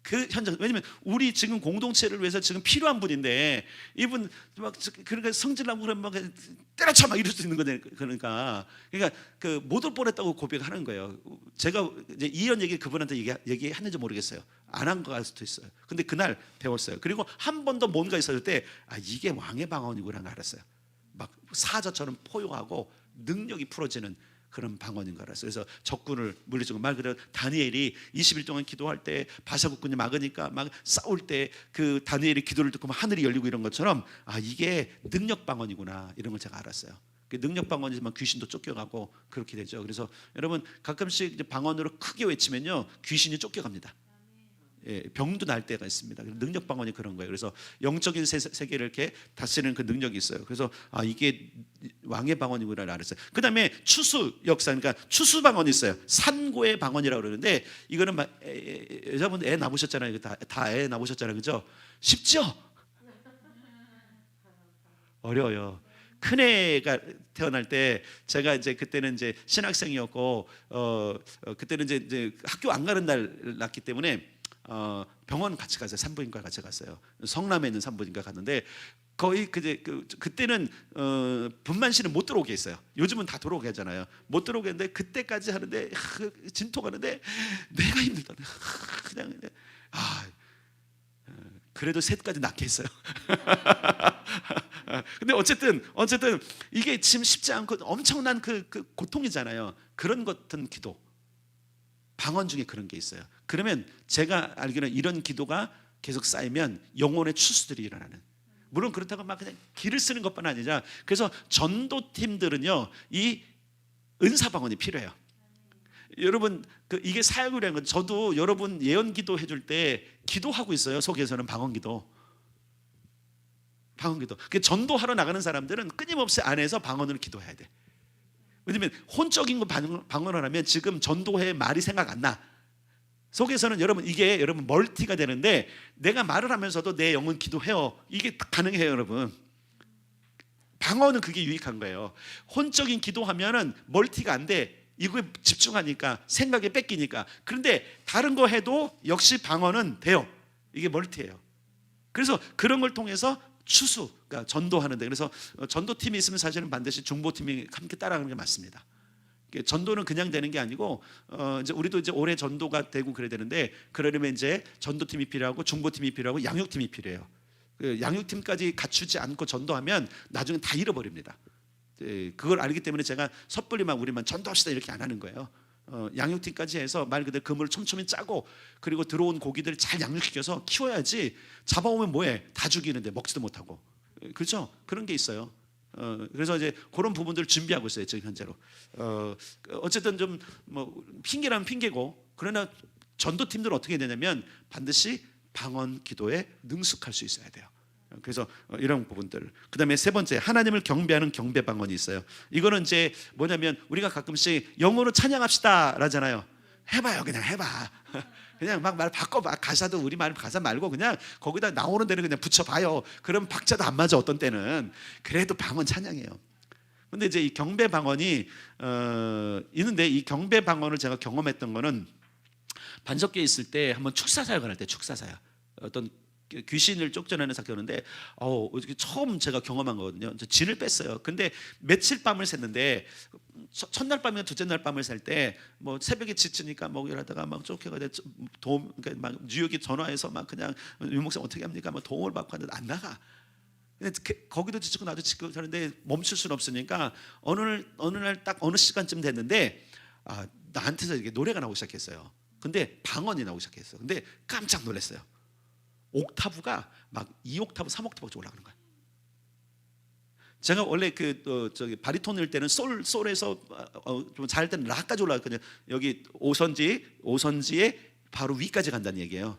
그 현장. 왜냐면 우리 지금 공동체를 위해서 지금 필요한 분인데 이분 막 그러니까 성질나고 그러면 막 때려쳐 막 이럴 수 있는 거네. 그러니까 그 못 올 뻔했다고 고백하는 거예요. 제가 이제 이런 얘기 그분한테 얘기했는지 모르겠어요. 안 한 거 알 수도 있어요. 근데 그날 배웠어요. 그리고 한 번 더 뭔가 있었을 때 이게 왕의 방언이구나 알았어요. 막 사자처럼 포효하고 능력이 풀어지는 그런 방언인 거 알았어요. 그래서 적군을 물리치고 말 그대로 다니엘이 20일 동안 기도할 때 바샤국군이 막으니까 막 싸울 때 그 다니엘이 기도를 듣고 하늘이 열리고 이런 것처럼 이게 능력 방언이구나 이런 걸 제가 알았어요. 능력 방언이지만 귀신도 쫓겨가고 그렇게 되죠. 그래서 여러분 가끔씩 이제 방언으로 크게 외치면요 귀신이 쫓겨갑니다. 예, 병도 날 때가 있습니다. 능력 방언이 그런 거예요. 그래서 영적인 세계를 이렇게 다스리는 그 능력이 있어요. 그래서 이게 왕의 방언이구나 알았어요. 그 다음에 추수 역사, 그러니까 추수 방언이 있어요. 산고의 방언이라고 그러는데 이거는 여자분들 애 낳으셨잖아요. 다 애 낳으셨잖아요, 그죠? 쉽죠? 어려워요. 큰 애가 태어날 때 제가 이제 그때는 이제 신학생이었고 그때는 이제 학교 안 가는 날 낳기 때문에 병원 같이 갔어요. 산부인과 같이 갔어요. 성남에 있는 산부인과 갔는데 거의 그때는 분만실은 못 들어오게 했어요. 요즘은 다 들어오게 하잖아요. 못 들어오게 했는데 그때까지 하는데 진통하는데 내가 힘들다. 그냥 그래도 셋까지 낳게 했어요. 근데 어쨌든 이게 지금 쉽지 않고 엄청난 그 고통이잖아요. 그런 같은 기도, 방언 중에 그런 게 있어요. 그러면 제가 알기로는 이런 기도가 계속 쌓이면 영혼의 추수들이 일어나는. 물론 그렇다고 막 그냥 기를 쓰는 것뿐 아니라 그래서 전도팀들은요 이 은사 방언이 필요해요. 여러분 이게 사역이라는 건 저도 여러분 예언기도 해줄 때 기도하고 있어요. 속에서는 방언기도. 전도하러 나가는 사람들은 끊임없이 안에서 방언으로 기도해야 돼. 왜냐면 혼적인 거 방언을 하면 지금 전도회 말이 생각 안 나. 속에서는 여러분 멀티가 되는데 내가 말을 하면서도 내 영은 기도해요. 이게 가능해요, 여러분. 방언은 그게 유익한 거예요. 혼적인 기도하면은 멀티가 안 돼. 이거에 집중하니까 생각에 뺏기니까. 그런데 다른 거 해도 역시 방언은 돼요. 이게 멀티예요. 그래서 그런 걸 통해서 그러니까 전도하는데, 그래서 전도팀이 있으면 사실은 반드시 중보팀이 함께 따라가는 게 맞습니다. 전도는 그냥 되는 게 아니고 이제 우리도 이제 올해 전도가 되고 그래야 되는데, 그러려면 이제 전도팀이 필요하고 중보팀이 필요하고 양육팀이 필요해요. 그 양육팀까지 갖추지 않고 전도하면 나중에 다 잃어버립니다. 그걸 알기 때문에 제가 섣불리 막 우리만 전도합시다 이렇게 안 하는 거예요. 양육팀까지 해서 말 그대로 그물을 촘촘히 짜고, 그리고 들어온 고기들을 잘 양육시켜서 키워야지 잡아오면 뭐해? 다 죽이는데 먹지도 못하고. 그렇죠? 그런 게 있어요. 그래서 이제 그런 부분들을 준비하고 있어요, 지금 현재로. 어쨌든 좀 뭐 핑계라면 핑계고, 그러나 전도팀들은 어떻게 되냐면 반드시 방언 기도에 능숙할 수 있어야 돼요. 그래서 이런 부분들. 그다음에 세 번째, 하나님을 경배하는 경배 방언이 있어요. 이거는 이제 뭐냐면 우리가 가끔씩 영어로 찬양합시다 라잖아요. 해봐요, 그냥 해봐. 그냥 막 말 바꿔봐. 가사도 우리 말 가사 말고 그냥 거기다 나오는 데는 그냥 붙여봐요. 그럼 박자도 안 맞아, 어떤 때는. 그래도 방언 찬양해요. 근데 이제 이 경배 방언이 있는데, 이 경배 방언을 제가 경험했던 거는 반석교에 있을 때 한번 축사사역을 할 때, 축사사역 어떤 귀신을 쫓겨내는 사건인데 처음 제가 경험한 거거든요. 진을 뺐어요. 근데 며칠 밤을 샜는데, 첫날 밤이나 둘째 날 밤을 샐 때 뭐 새벽에 지치니까 뭐 이러다가 막 쫓겨가지고 도움, 그러니까 막 뉴욕에 전화해서 막 그냥 유 목사님 어떻게 합니까? 막 도움을 받고 하는데 안 나가. 근데 거기도 지치고 나도 지치고 하는데 멈출 수는 없으니까 어느 날 딱 어느 시간쯤 됐는데 나한테서 이게 노래가 나오기 시작했어요. 근데 방언이 나오기 시작했어요. 근데 깜짝 놀랐어요. 옥타브가 막 2옥타브, 3옥타브까지 올라가는 거예요. 제가 원래 저기 바리톤일 때는 솔에서 좀 잘 때는 라까지 올라갔거든요. 여기 오선지의 바로 위까지 간다는 얘기예요.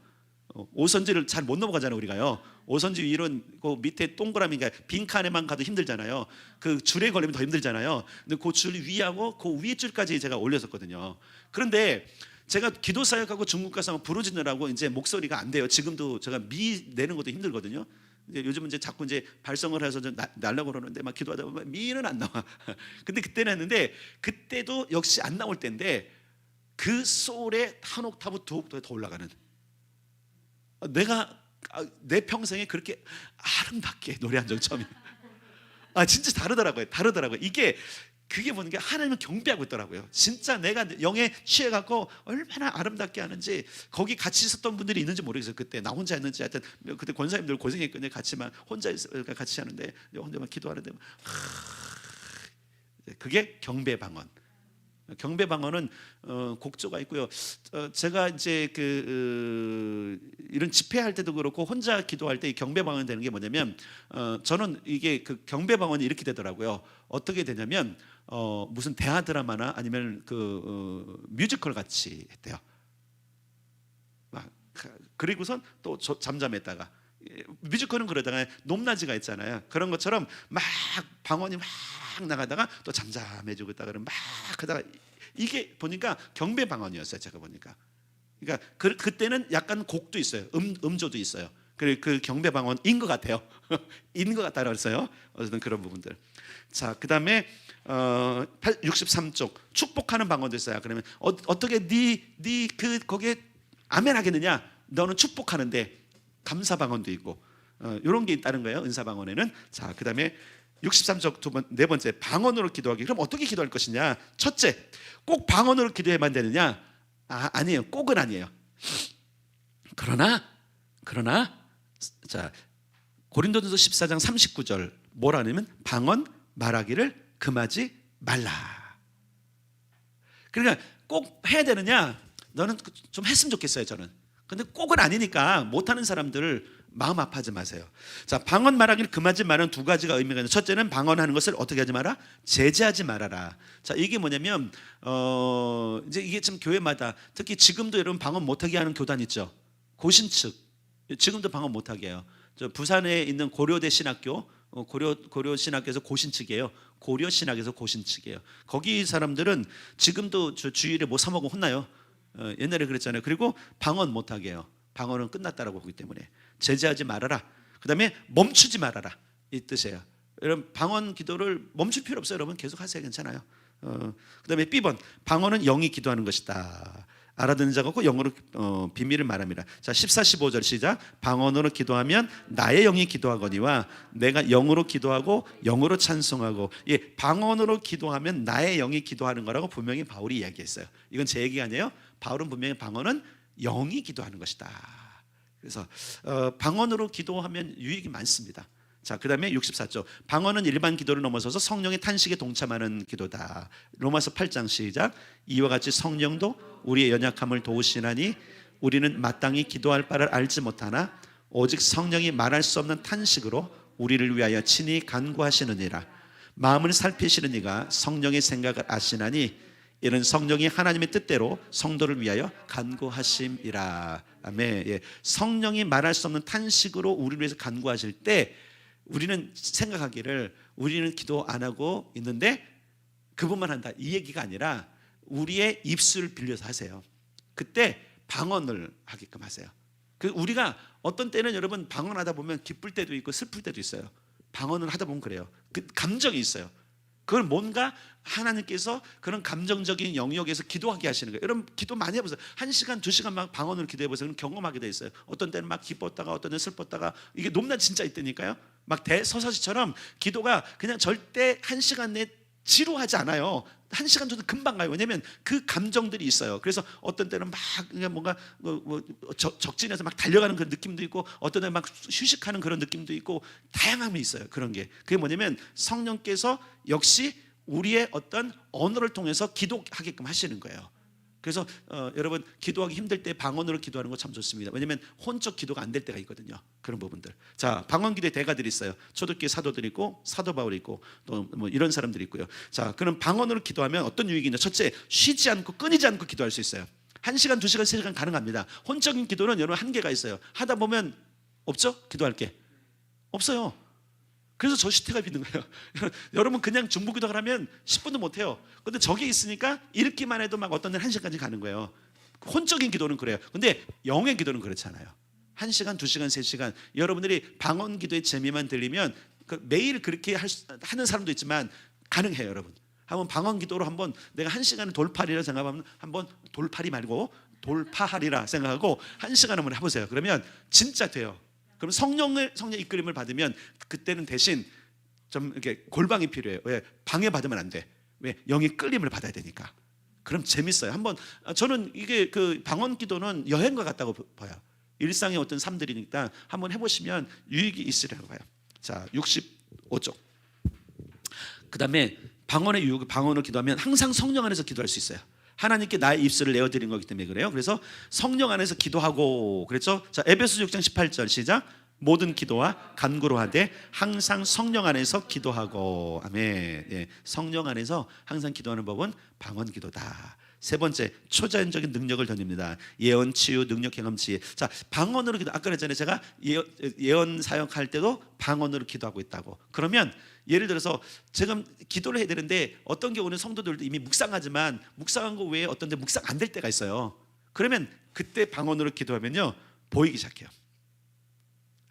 오선지를 잘 못 넘어가잖아요, 우리가요. 오선지 위는 그 밑에 동그라미가 빈칸에만 가도 힘들잖아요. 그 줄에 걸리면 더 힘들잖아요. 근데 그 줄 위하고 그 위에 줄까지 제가 올렸었거든요. 그런데 제가 기도 사역하고 중국 가서 부르짖느라고 이제 목소리가 안 돼요. 지금도 제가 미 내는 것도 힘들거든요. 이제 요즘은 이제 자꾸 이제 발성을 해서 날려고 그러는데 막 기도하다 보면 미는 안 나와. 근데 그때는 했는데, 그때도 역시 안 나올 때인데 그 소울에 한 옥타브 두 옥타브 더 올라가는, 내가 내 평생에 그렇게 아름답게 노래한 적이 처음이에요. 진짜 다르더라고요. 그게 보는 게 하나님을 경배하고 있더라고요. 진짜 내가 영에 취해갖고 얼마나 아름답게 하는지. 거기 같이 있었던 분들이 있는지 모르겠어요. 그때 나 혼자 했는지. 하여튼 그때 권사님들 고생했거든요. 같이 하는데 혼자만 기도하는데 그게 경배 방언. 경배 방언은 곡조가 있고요. 제가 이제 이런 집회할 때도 그렇고 혼자 기도할 때 이 경배 방언이 되는 게 뭐냐면, 저는 이게 그 경배 방언이 이렇게 되더라고요. 어떻게 되냐면 무슨 대하 드라마나 아니면 뮤지컬 같이 했대요. 그리고선 또 잠잠했다가, 뮤지컬은 그러다가 높낮이가 있잖아요. 그런 것처럼 막 방언이 막 나가다가 또 잠잠해지고 있다가 막 하다가, 이게 보니까 경배 방언이었어요, 제가 보니까. 그러니까 그때는 약간 곡도 있어요. 음조도 있어요. 그 경배 방언인 것 같아요. 인 것 같다고 했어요. 어쨌든 그런 부분들. 자, 그다음에 63쪽 축복하는 방언도 있어요. 그러면 어떻게 거기에 아멘 하겠느냐? 너는 축복하는데 감사 방언도 있고 이런 게 있다는 거예요, 은사 방언에는. 자, 그다음에 63쪽 네 번째, 방언으로 기도하기. 그럼 어떻게 기도할 것이냐? 첫째, 꼭 방언으로 기도해만 되느냐? 아니에요. 꼭은 아니에요. 그러나 자, 고린도전서 14장 39절 뭐라냐면 방언 말하기를 금하지 말라. 그러니까 꼭 해야 되느냐? 너는 좀 했으면 좋겠어요, 저는. 근데 꼭은 아니니까 못하는 사람들 마음 아파하지 마세요. 자, 방언 말하기를 금하지 말라는 두 가지가 의미가 있는데, 첫째는 방언하는 것을 어떻게 하지 마라? 제재하지 말아라. 자, 이게 뭐냐면 이제 이게 좀 교회마다, 특히 지금도 여러분 방언 못하게 하는 교단 있죠. 고신측 지금도 방언 못하게 해요. 저 부산에 있는 고려대 신학교 고려 신학에서 고신측이에요. 고려 신학에서 고신측이에요. 거기 사람들은 지금도 저 주일에 뭐 사 먹으면 혼나요. 옛날에 그랬잖아요. 그리고 방언 못하게 해요. 방언은 끝났다라고 보기 때문에 제재하지 말아라. 그다음에 멈추지 말아라, 이 뜻이에요. 여러분 방언 기도를 멈출 필요 없어요. 여러분 계속 하세요. 괜찮아요. 그다음에 B번, 방언은 영이 기도하는 것이다. 알아듣는 자가 없고 영어로 비밀을 말합니다. 자, 14, 15절 시작. 방언으로 기도하면 나의 영이 기도하거니와 내가 영으로 기도하고 영으로 찬송하고. 예, 방언으로 기도하면 나의 영이 기도하는 거라고 분명히 바울이 이야기했어요. 이건 제 얘기가 아니에요. 바울은 분명히 방언은 영이 기도하는 것이다. 그래서 방언으로 기도하면 유익이 많습니다. 자, 그 다음에 64조, 방언은 일반 기도를 넘어서서 성령의 탄식에 동참하는 기도다. 로마서 8장 시작. 이와 같이 성령도 우리의 연약함을 도우시나니 우리는 마땅히 기도할 바를 알지 못하나 오직 성령이 말할 수 없는 탄식으로 우리를 위하여 친히 간구하시느니라. 마음을 살피시는 이가 성령의 생각을 아시나니 이는 성령이 하나님의 뜻대로 성도를 위하여 간구하심이라. 아멘. 예. 성령이 말할 수 없는 탄식으로 우리를 위해서 간구하실 때 우리는 생각하기를 우리는 기도 안 하고 있는데 그분만 한다, 이 얘기가 아니라 우리의 입술을 빌려서 하세요. 그때 방언을 하게끔 하세요. 우리가 어떤 때는 여러분 방언하다 보면 기쁠 때도 있고 슬플 때도 있어요. 방언을 하다 보면 그래요. 그 감정이 있어요. 그걸 뭔가 하나님께서 그런 감정적인 영역에서 기도하게 하시는 거예요. 여러분 기도 많이 해보세요. 1시간, 2시간 막 방언으로 기도해보세요. 그럼 경험하게 돼 있어요. 어떤 때는 막 기뻤다가 어떤 때는 슬펐다가. 이게 높낮 진짜 있다니까요. 막 대서사시처럼 기도가 그냥 절대 1시간 내에 지루하지 않아요. 1시간 정도 금방 가요. 왜냐하면 그 감정들이 있어요. 그래서 어떤 때는 막 그냥 뭔가 적진해서 막 달려가는 그런 느낌도 있고, 어떤 때는 막 휴식하는 그런 느낌도 있고, 다양함이 있어요. 그런 게, 그게 뭐냐면 성령께서 역시 우리의 어떤 언어를 통해서 기도하게끔 하시는 거예요. 그래서 여러분 기도하기 힘들 때 방언으로 기도하는 거 참 좋습니다. 왜냐하면 혼적 기도가 안 될 때가 있거든요. 그런 부분들. 자, 방언 기도의 대가들이 있어요. 초대교회 사도들이 있고 사도 바울이 있고 또 뭐 이런 사람들이 있고요. 자, 그럼 방언으로 기도하면 어떤 유익이 있냐? 첫째, 쉬지 않고 끊이지 않고 기도할 수 있어요. 1시간, 2시간, 3시간 가능합니다. 혼적인 기도는 여러분 한계가 있어요. 하다 보면 없죠? 기도할 게 없어요. 그래서 저 시태가 비는 거예요. 여러분 그냥 중보기도를 하면 10분도 못해요. 근데 저게 있으니까 읽기만 해도 막 어떤 데는 1시간까지 가는 거예요. 혼적인 기도는 그래요. 근데 영의 기도는 그렇잖아요. 1시간, 2시간, 3시간. 여러분들이 방언 기도의 재미만 들리면 매일 그렇게 하는 사람도 있지만 가능해요. 여러분 한번 방언 기도로 한번 내가 1시간을 돌파하리라 생각하면 한번 돌파리 말고 돌파하리라 생각하고 1시간 한번 해보세요. 그러면 진짜 돼요. 그럼 성령의 이끌림을 받으면 그때는 대신 좀 이렇게 골방이 필요해요. 왜? 방해받으면 안 돼. 왜? 영의 끌림을 받아야 되니까. 그럼 재밌어요. 한번 저는 이게 그 방언 기도는 여행과 같다고 봐요. 일상의 어떤 삶들이니까 한번 해보시면 유익이 있으리라고 봐요. 자, 65쪽. 그 다음에 방언의 유익, 방언을 기도하면 항상 성령 안에서 기도할 수 있어요. 하나님께 나의 입술을 내어드린 거기 때문에 그래요. 그래서 성령 안에서 기도하고 그랬죠. 자, 에베소 6장 18절 시작. 모든 기도와 간구로 하되 항상 성령 안에서 기도하고. 아멘. 예, 성령 안에서 항상 기도하는 법은 방언 기도다. 세 번째, 초자연적인 능력을 던집니다. 예언, 치유, 능력, 경험, 지혜. 자, 방언으로 기도. 아까 그랬잖아요. 제가 예언 사역할 때도 방언으로 기도하고 있다고. 그러면 예를 들어서 지금 기도를 해야 되는데 어떤 경우는 성도들도 이미 묵상하지만 묵상한 거 외에 어떤 데 묵상 안 될 때가 있어요. 그러면 그때 방언으로 기도하면요 보이기 시작해요.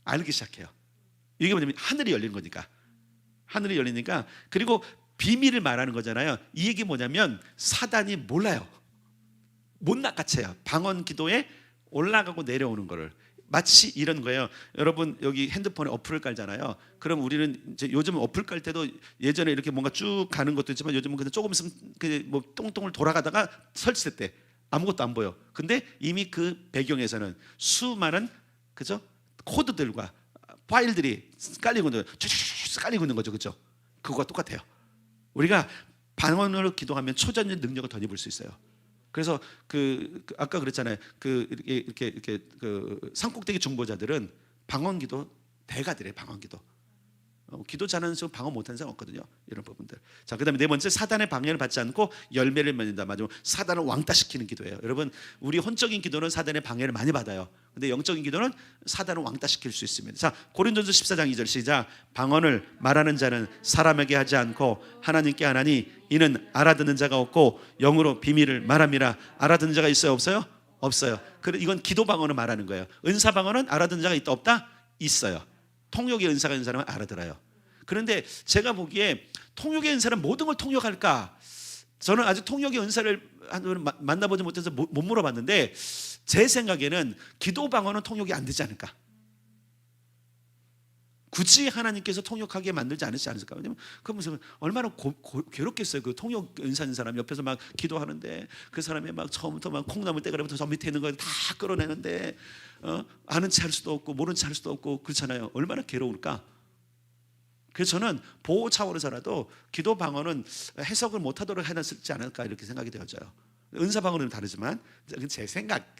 알기 시작해요. 이게 뭐냐면 하늘이 열리는 거니까. 하늘이 열리니까. 그리고 비밀을 말하는 거잖아요. 이 얘기 뭐냐면 사단이 몰라요. 못 낚아채요. 방언 기도에 올라가고 내려오는 거를. 마치 이런 거예요. 여러분 여기 핸드폰에 어플을 깔잖아요. 그럼 우리는 이제 요즘 어플 깔 때도 예전에 이렇게 뭔가 쭉 가는 것도 있지만 요즘은 그냥 조금 있으면 뭐 똥똥을 돌아가다가 설치될 때 아무것도 안 보여. 근데 이미 그 배경에서는 수많은 그죠? 코드들과 파일들이 깔리고 있는 깔리고 있는 거죠. 그죠? 그거와 똑같아요. 우리가 방언으로 기도하면 초자연적 능력을 덧입을 수 있어요. 그래서 아까 그랬잖아요. 이렇게 그 산꼭대기 중보자들은 방언기도 대가들이에요. 방언기도. 기도 잘하는 사람 방언 못하는 사람 없거든요. 이런 부분들. 자, 그다음에 네 번째, 사단의 방해를 받지 않고 열매를 맺는다. 맞아요. 사단을 왕따시키는 기도예요. 여러분, 우리 혼적인 기도는 사단의 방해를 많이 받아요. 근데 영적인 기도는 사단을 왕따시킬 수 있습니다. 자, 고린도전서 14장 2절 시작. 방언을 말하는 자는 사람에게 하지 않고 하나님께 하나니 이는 알아듣는 자가 없고 영으로 비밀을 말함이라. 알아듣는 자가 있어요, 없어요? 없어요. 그래, 이건 기도 방언을 말하는 거예요. 은사 방언은 알아듣는 자가 있다, 없다? 있어요. 통역의 은사가 있는 사람은 알아들어요. 그런데 제가 보기에 통역의 은사는 모든 걸 통역할까? 저는 아직 통역의 은사를 만나보지 못해서 못 물어봤는데 제 생각에는 기도 방언은 통역이 안 되지 않을까? 굳이 하나님께서 통역하게 만들지 않으시지 않을까? 왜냐면 그러면서 얼마나 괴롭겠어요. 그 통역 은사 있는 사람 옆에서 막 기도하는데 그 사람이 막 처음부터 막 콩나물 떼가리부터 저 밑에 있는 거 다 끌어내는데 아는 체 할 수도 없고 모른 체 할 수도 없고 그렇잖아요. 얼마나 괴로울까? 그래서 저는 보호 차원에서라도 기도 방언은 해석을 못하도록 해놨지 않을까 이렇게 생각이 되어져요. 은사 방언은 다르지만 제 생각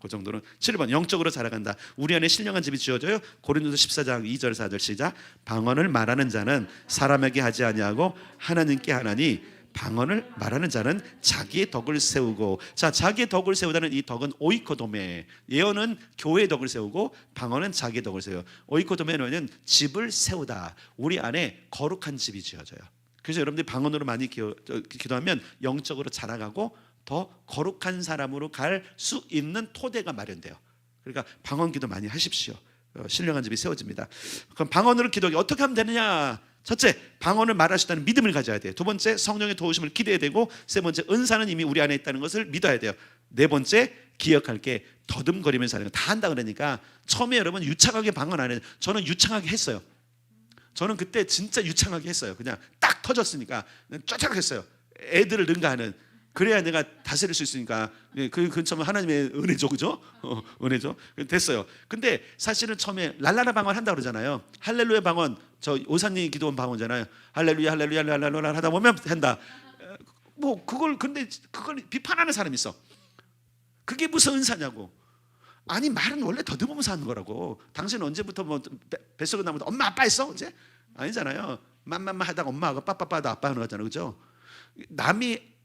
그 정도는. 7번, 영적으로 자라간다. 우리 안에 신령한 집이 지어져요. 고린도서 14장 2절 4절 시작. 방언을 말하는 자는 사람에게 하지 아니하고 하나님께 하나니 방언을 말하는 자는 자기의 덕을 세우고. 자, 자기의 덕을 세우다는 이 덕은 오이코도메. 예언은 교회의 덕을 세우고 방언은 자기의 덕을 세워요. 오이코도메는 집을 세우다. 우리 안에 거룩한 집이 지어져요. 그래서 여러분들이 방언으로 많이 기도하면 영적으로 자라가고 더 거룩한 사람으로 갈 수 있는 토대가 마련돼요. 그러니까 방언 기도 많이 하십시오. 신령한 집이 세워집니다. 그럼 방언으로 기도하기 어떻게 하면 되느냐? 첫째, 방언을 말할 수 있다는 믿음을 가져야 돼요. 두 번째, 성령의 도우심을 기대해야 되고, 세 번째, 은사는 이미 우리 안에 있다는 것을 믿어야 돼요. 네 번째, 기억할 게 더듬거리면서 하는 거 다 한다 그러니까 처음에 여러분 유창하게 방언 안 해요. 저는 유창하게 했어요. 저는 그때 진짜 유창하게 했어요. 그냥 딱 터졌으니까 쫙쫙 했어요. 애들을 능가하는. 그래야 내가 다스릴 수 있으니까. 그 근처면 하나님의 은혜죠, 그죠? 은혜죠. 됐어요. 근데 사실은 처음에 랄라라 방언 한다 그러잖아요. 할렐루야 방언, 저 오사님 기도원 방언잖아요. 할렐루야 할렐루야 할렐루야 하다 보면 된다. 뭐 근데 그걸 비판하는 사람이 있어. 그게 무슨 은사냐고. 아니, 말은 원래 더듬으면서 하는 거라고. 당신은 언제부터 뭐 뱃속에 나면 엄마 아빠 했어? 언제? 아니잖아요. 맘맘마 하다가 엄마가 빠빠빠다 아빠 하는 거잖아요, 그죠? 남이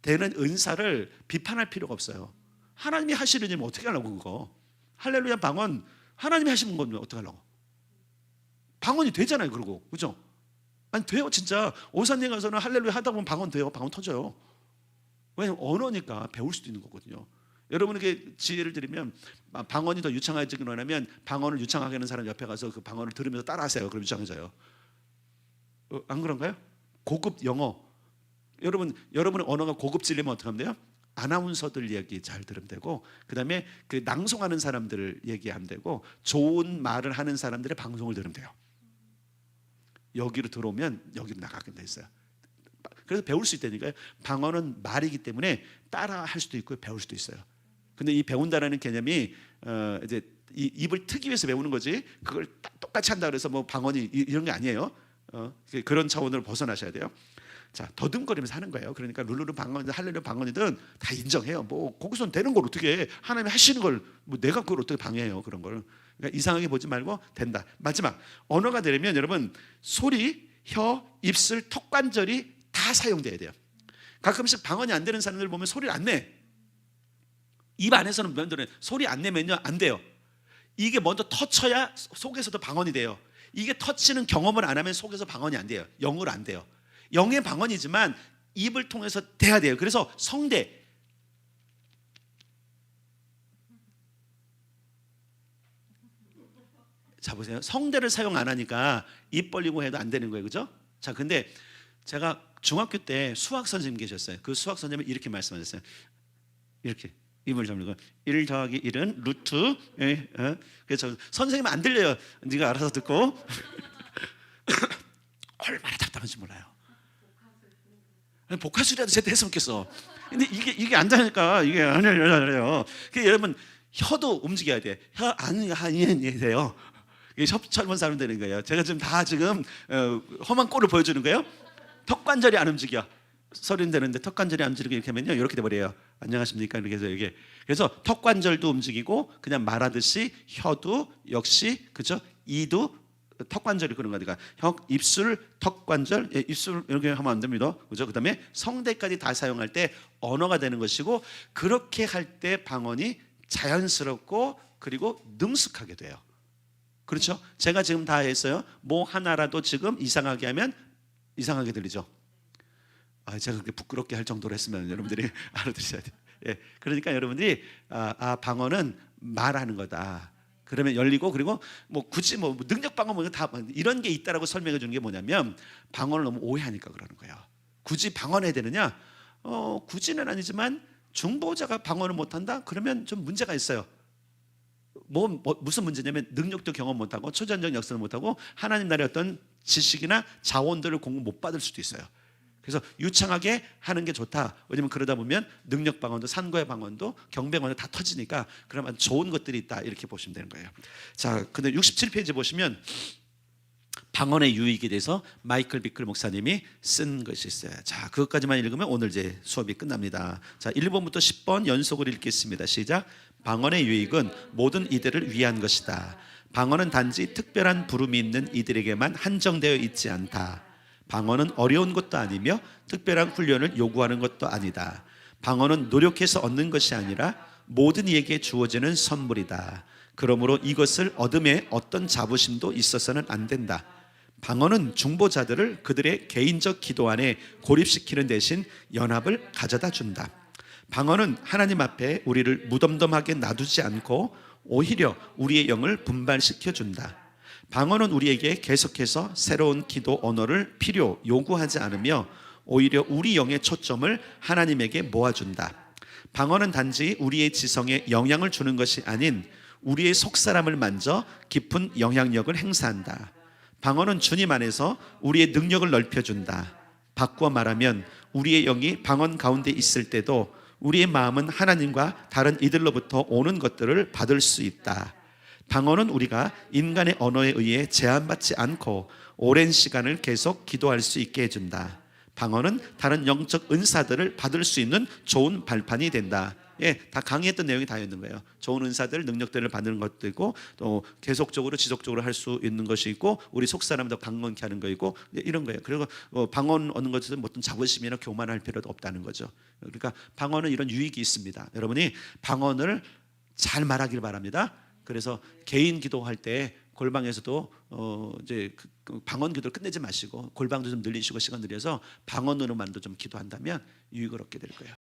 되는 은사를 비판할 필요가 없어요. 하나님이 하시는 일 어떻게 하려고 그거? 할렐루야 방언 하나님이 하시는 건 어떻게 하려고? 방언이 되잖아요, 그러고 그죠? 아니 돼요, 진짜. 오산에 가서는 할렐루야 하다 보면 방언 돼요, 방언 터져요. 왜냐면 언어니까 배울 수도 있는 거거든요. 여러분에게 지혜를 드리면 방언이 더 유창해지기 원하면 방언을 유창하게 하는 사람 옆에 가서 그 방언을 들으면서 따라하세요. 그럼 유창해져요. 안 그런가요? 고급 영어. 여러분의 언어가 고급지려면 어떻게 하면 돼요? 아나운서들 얘기 잘 들으면 되고, 그 다음에 그 낭송하는 사람들을 얘기하면 되고, 좋은 말을 하는 사람들의 방송을 들으면 돼요. 여기로 들어오면 여기로 나가게 돼 있어요. 그래서 배울 수 있다니까요. 방언은 말이기 때문에 따라 할 수도 있고 배울 수도 있어요. 근데 이 배운다라는 개념이 이제 이 입을 트기 위해서 배우는 거지, 그걸 똑같이 한다 그래서 뭐 방언이 이런 게 아니에요. 그런 차원으로 벗어나셔야 돼요. 자, 더듬거리면서 하는 거예요. 그러니까 룰루루 방언이든 할렐루야 방언이든 다 인정해요. 뭐 거기서 되는 걸 어떻게 해? 하나님이 하시는 걸 뭐 내가 그걸 어떻게 방해해요? 그런 걸. 그러니까 이상하게 보지 말고 된다. 마지막, 언어가 되려면 여러분 소리, 혀, 입술, 턱관절이 다 사용돼야 돼요. 가끔씩 방언이 안 되는 사람들 보면 소리를 안 내. 입 안에서는 면들은 소리 안 내면요 안 돼요. 이게 먼저 터쳐야 속에서도 방언이 돼요. 이게 터치는 경험을 안 하면 속에서 방언이 안 돼요. 영어로 안 돼요. 영의 방언이지만 입을 통해서 돼야 돼요. 그래서 성대, 자 보세요. 성대를 사용 안 하니까 입 벌리고 해도 안 되는 거예요, 그죠? 자, 근데 제가 중학교 때 수학 선생님 계셨어요. 그 수학 선생님이 이렇게 말씀하셨어요. 이렇게 입을 다물고 1 더하기 1은 루트. 그래서 선생님 안 들려요. 네가 알아서 듣고. 얼마나 답답한지 몰라요. 복화술이라도 제때 했으면 좋겠어. 근데 이게 안 되니까 이게 안 해요. 여러분 혀도 움직여야 돼. 혀 안이 돼요. 이게 젊은 사람 되는 거예요. 제가 지금 다 험한 꼴을 보여주는 거예요. 턱관절이 안 움직여. 소리는 되는데 턱관절이 안 움직이게 이렇게 하면요 이렇게 돼버려요. 안녕하십니까 이렇게 해서 이게. 그래서 턱관절도 움직이고 그냥 말하듯이 혀도 역시 그죠. 이도 그 턱관절이 그런 거니까 입술, 턱관절, 입술 이렇게 하면 안 됩니다. 그죠? 그다음에 성대까지 다 사용할 때 언어가 되는 것이고 그렇게 할 때 방언이 자연스럽고 그리고 능숙하게 돼요. 그렇죠? 제가 지금 다 했어요. 뭐 하나라도 지금 이상하게 하면 이상하게 들리죠. 제가 그렇게 부끄럽게 할 정도로 했으면 여러분들이 알아들으셔야 돼요. 예, 그러니까 여러분들이 방언은 말하는 거다. 그러면 열리고 그리고 뭐 굳이 뭐 능력 방언 뭐 다 이런 게 있다라고 설명해 주는 게 뭐냐면 방언을 너무 오해하니까 그러는 거예요. 굳이 방언해야 되느냐? 굳이는 아니지만 중보자가 방언을 못한다? 그러면 좀 문제가 있어요. 무슨 문제냐면 능력도 경험 못하고 초전적 역사를 못하고 하나님 나라의 어떤 지식이나 자원들을 공부 못 받을 수도 있어요. 그래서 유창하게 하는 게 좋다. 왜냐면 그러다 보면 능력 방언도 산고의 방언도 경배 방언도 다 터지니까 그러면 좋은 것들이 있다 이렇게 보시면 되는 거예요. 자, 근데 67페이지 보시면 방언의 유익에 대해서 마이클 비클 목사님이 쓴 것이 있어요. 자, 그것까지만 읽으면 오늘 이제 수업이 끝납니다. 자, 1번부터 10번 연속으로 읽겠습니다. 시작. 방언의 유익은 모든 이들을 위한 것이다. 방언은 단지 특별한 부름이 있는 이들에게만 한정되어 있지 않다. 방언은 어려운 것도 아니며 특별한 훈련을 요구하는 것도 아니다. 방언은 노력해서 얻는 것이 아니라 모든 이에게 주어지는 선물이다. 그러므로 이것을 얻음에 어떤 자부심도 있어서는 안 된다. 방언은 중보자들을 그들의 개인적 기도 안에 고립시키는 대신 연합을 가져다 준다. 방언은 하나님 앞에 우리를 무덤덤하게 놔두지 않고 오히려 우리의 영을 분발시켜 준다. 방언은 우리에게 계속해서 새로운 기도 언어를 요구하지 않으며 오히려 우리 영의 초점을 하나님에게 모아준다. 방언은 단지 우리의 지성에 영향을 주는 것이 아닌 우리의 속사람을 만져 깊은 영향력을 행사한다. 방언은 주님 안에서 우리의 능력을 넓혀준다. 바꾸어 말하면 우리의 영이 방언 가운데 있을 때도 우리의 마음은 하나님과 다른 이들로부터 오는 것들을 받을 수 있다. 방언은 우리가 인간의 언어에 의해 제한받지 않고 오랜 시간을 계속 기도할 수 있게 해준다. 방언은 다른 영적 은사들을 받을 수 있는 좋은 발판이 된다. 예, 다 강의했던 내용이 다 있는 거예요. 좋은 은사들, 능력들을 받는 것도 있고 또 계속적으로 지속적으로 할 수 있는 것이 있고 우리 속사람도 강건케 하는 거 있고 이런 거예요. 그리고 방언 얻는 것은 어떤 자부심이나 교만할 필요도 없다는 거죠. 그러니까 방언은 이런 유익이 있습니다. 여러분이 방언을 잘 말하길 바랍니다. 그래서 개인 기도할 때 골방에서도 이제 방언 기도를 끝내지 마시고 골방도 좀 늘리시고 시간 늘려서 방언으로만도 좀 기도한다면 유익을 얻게 될 거예요.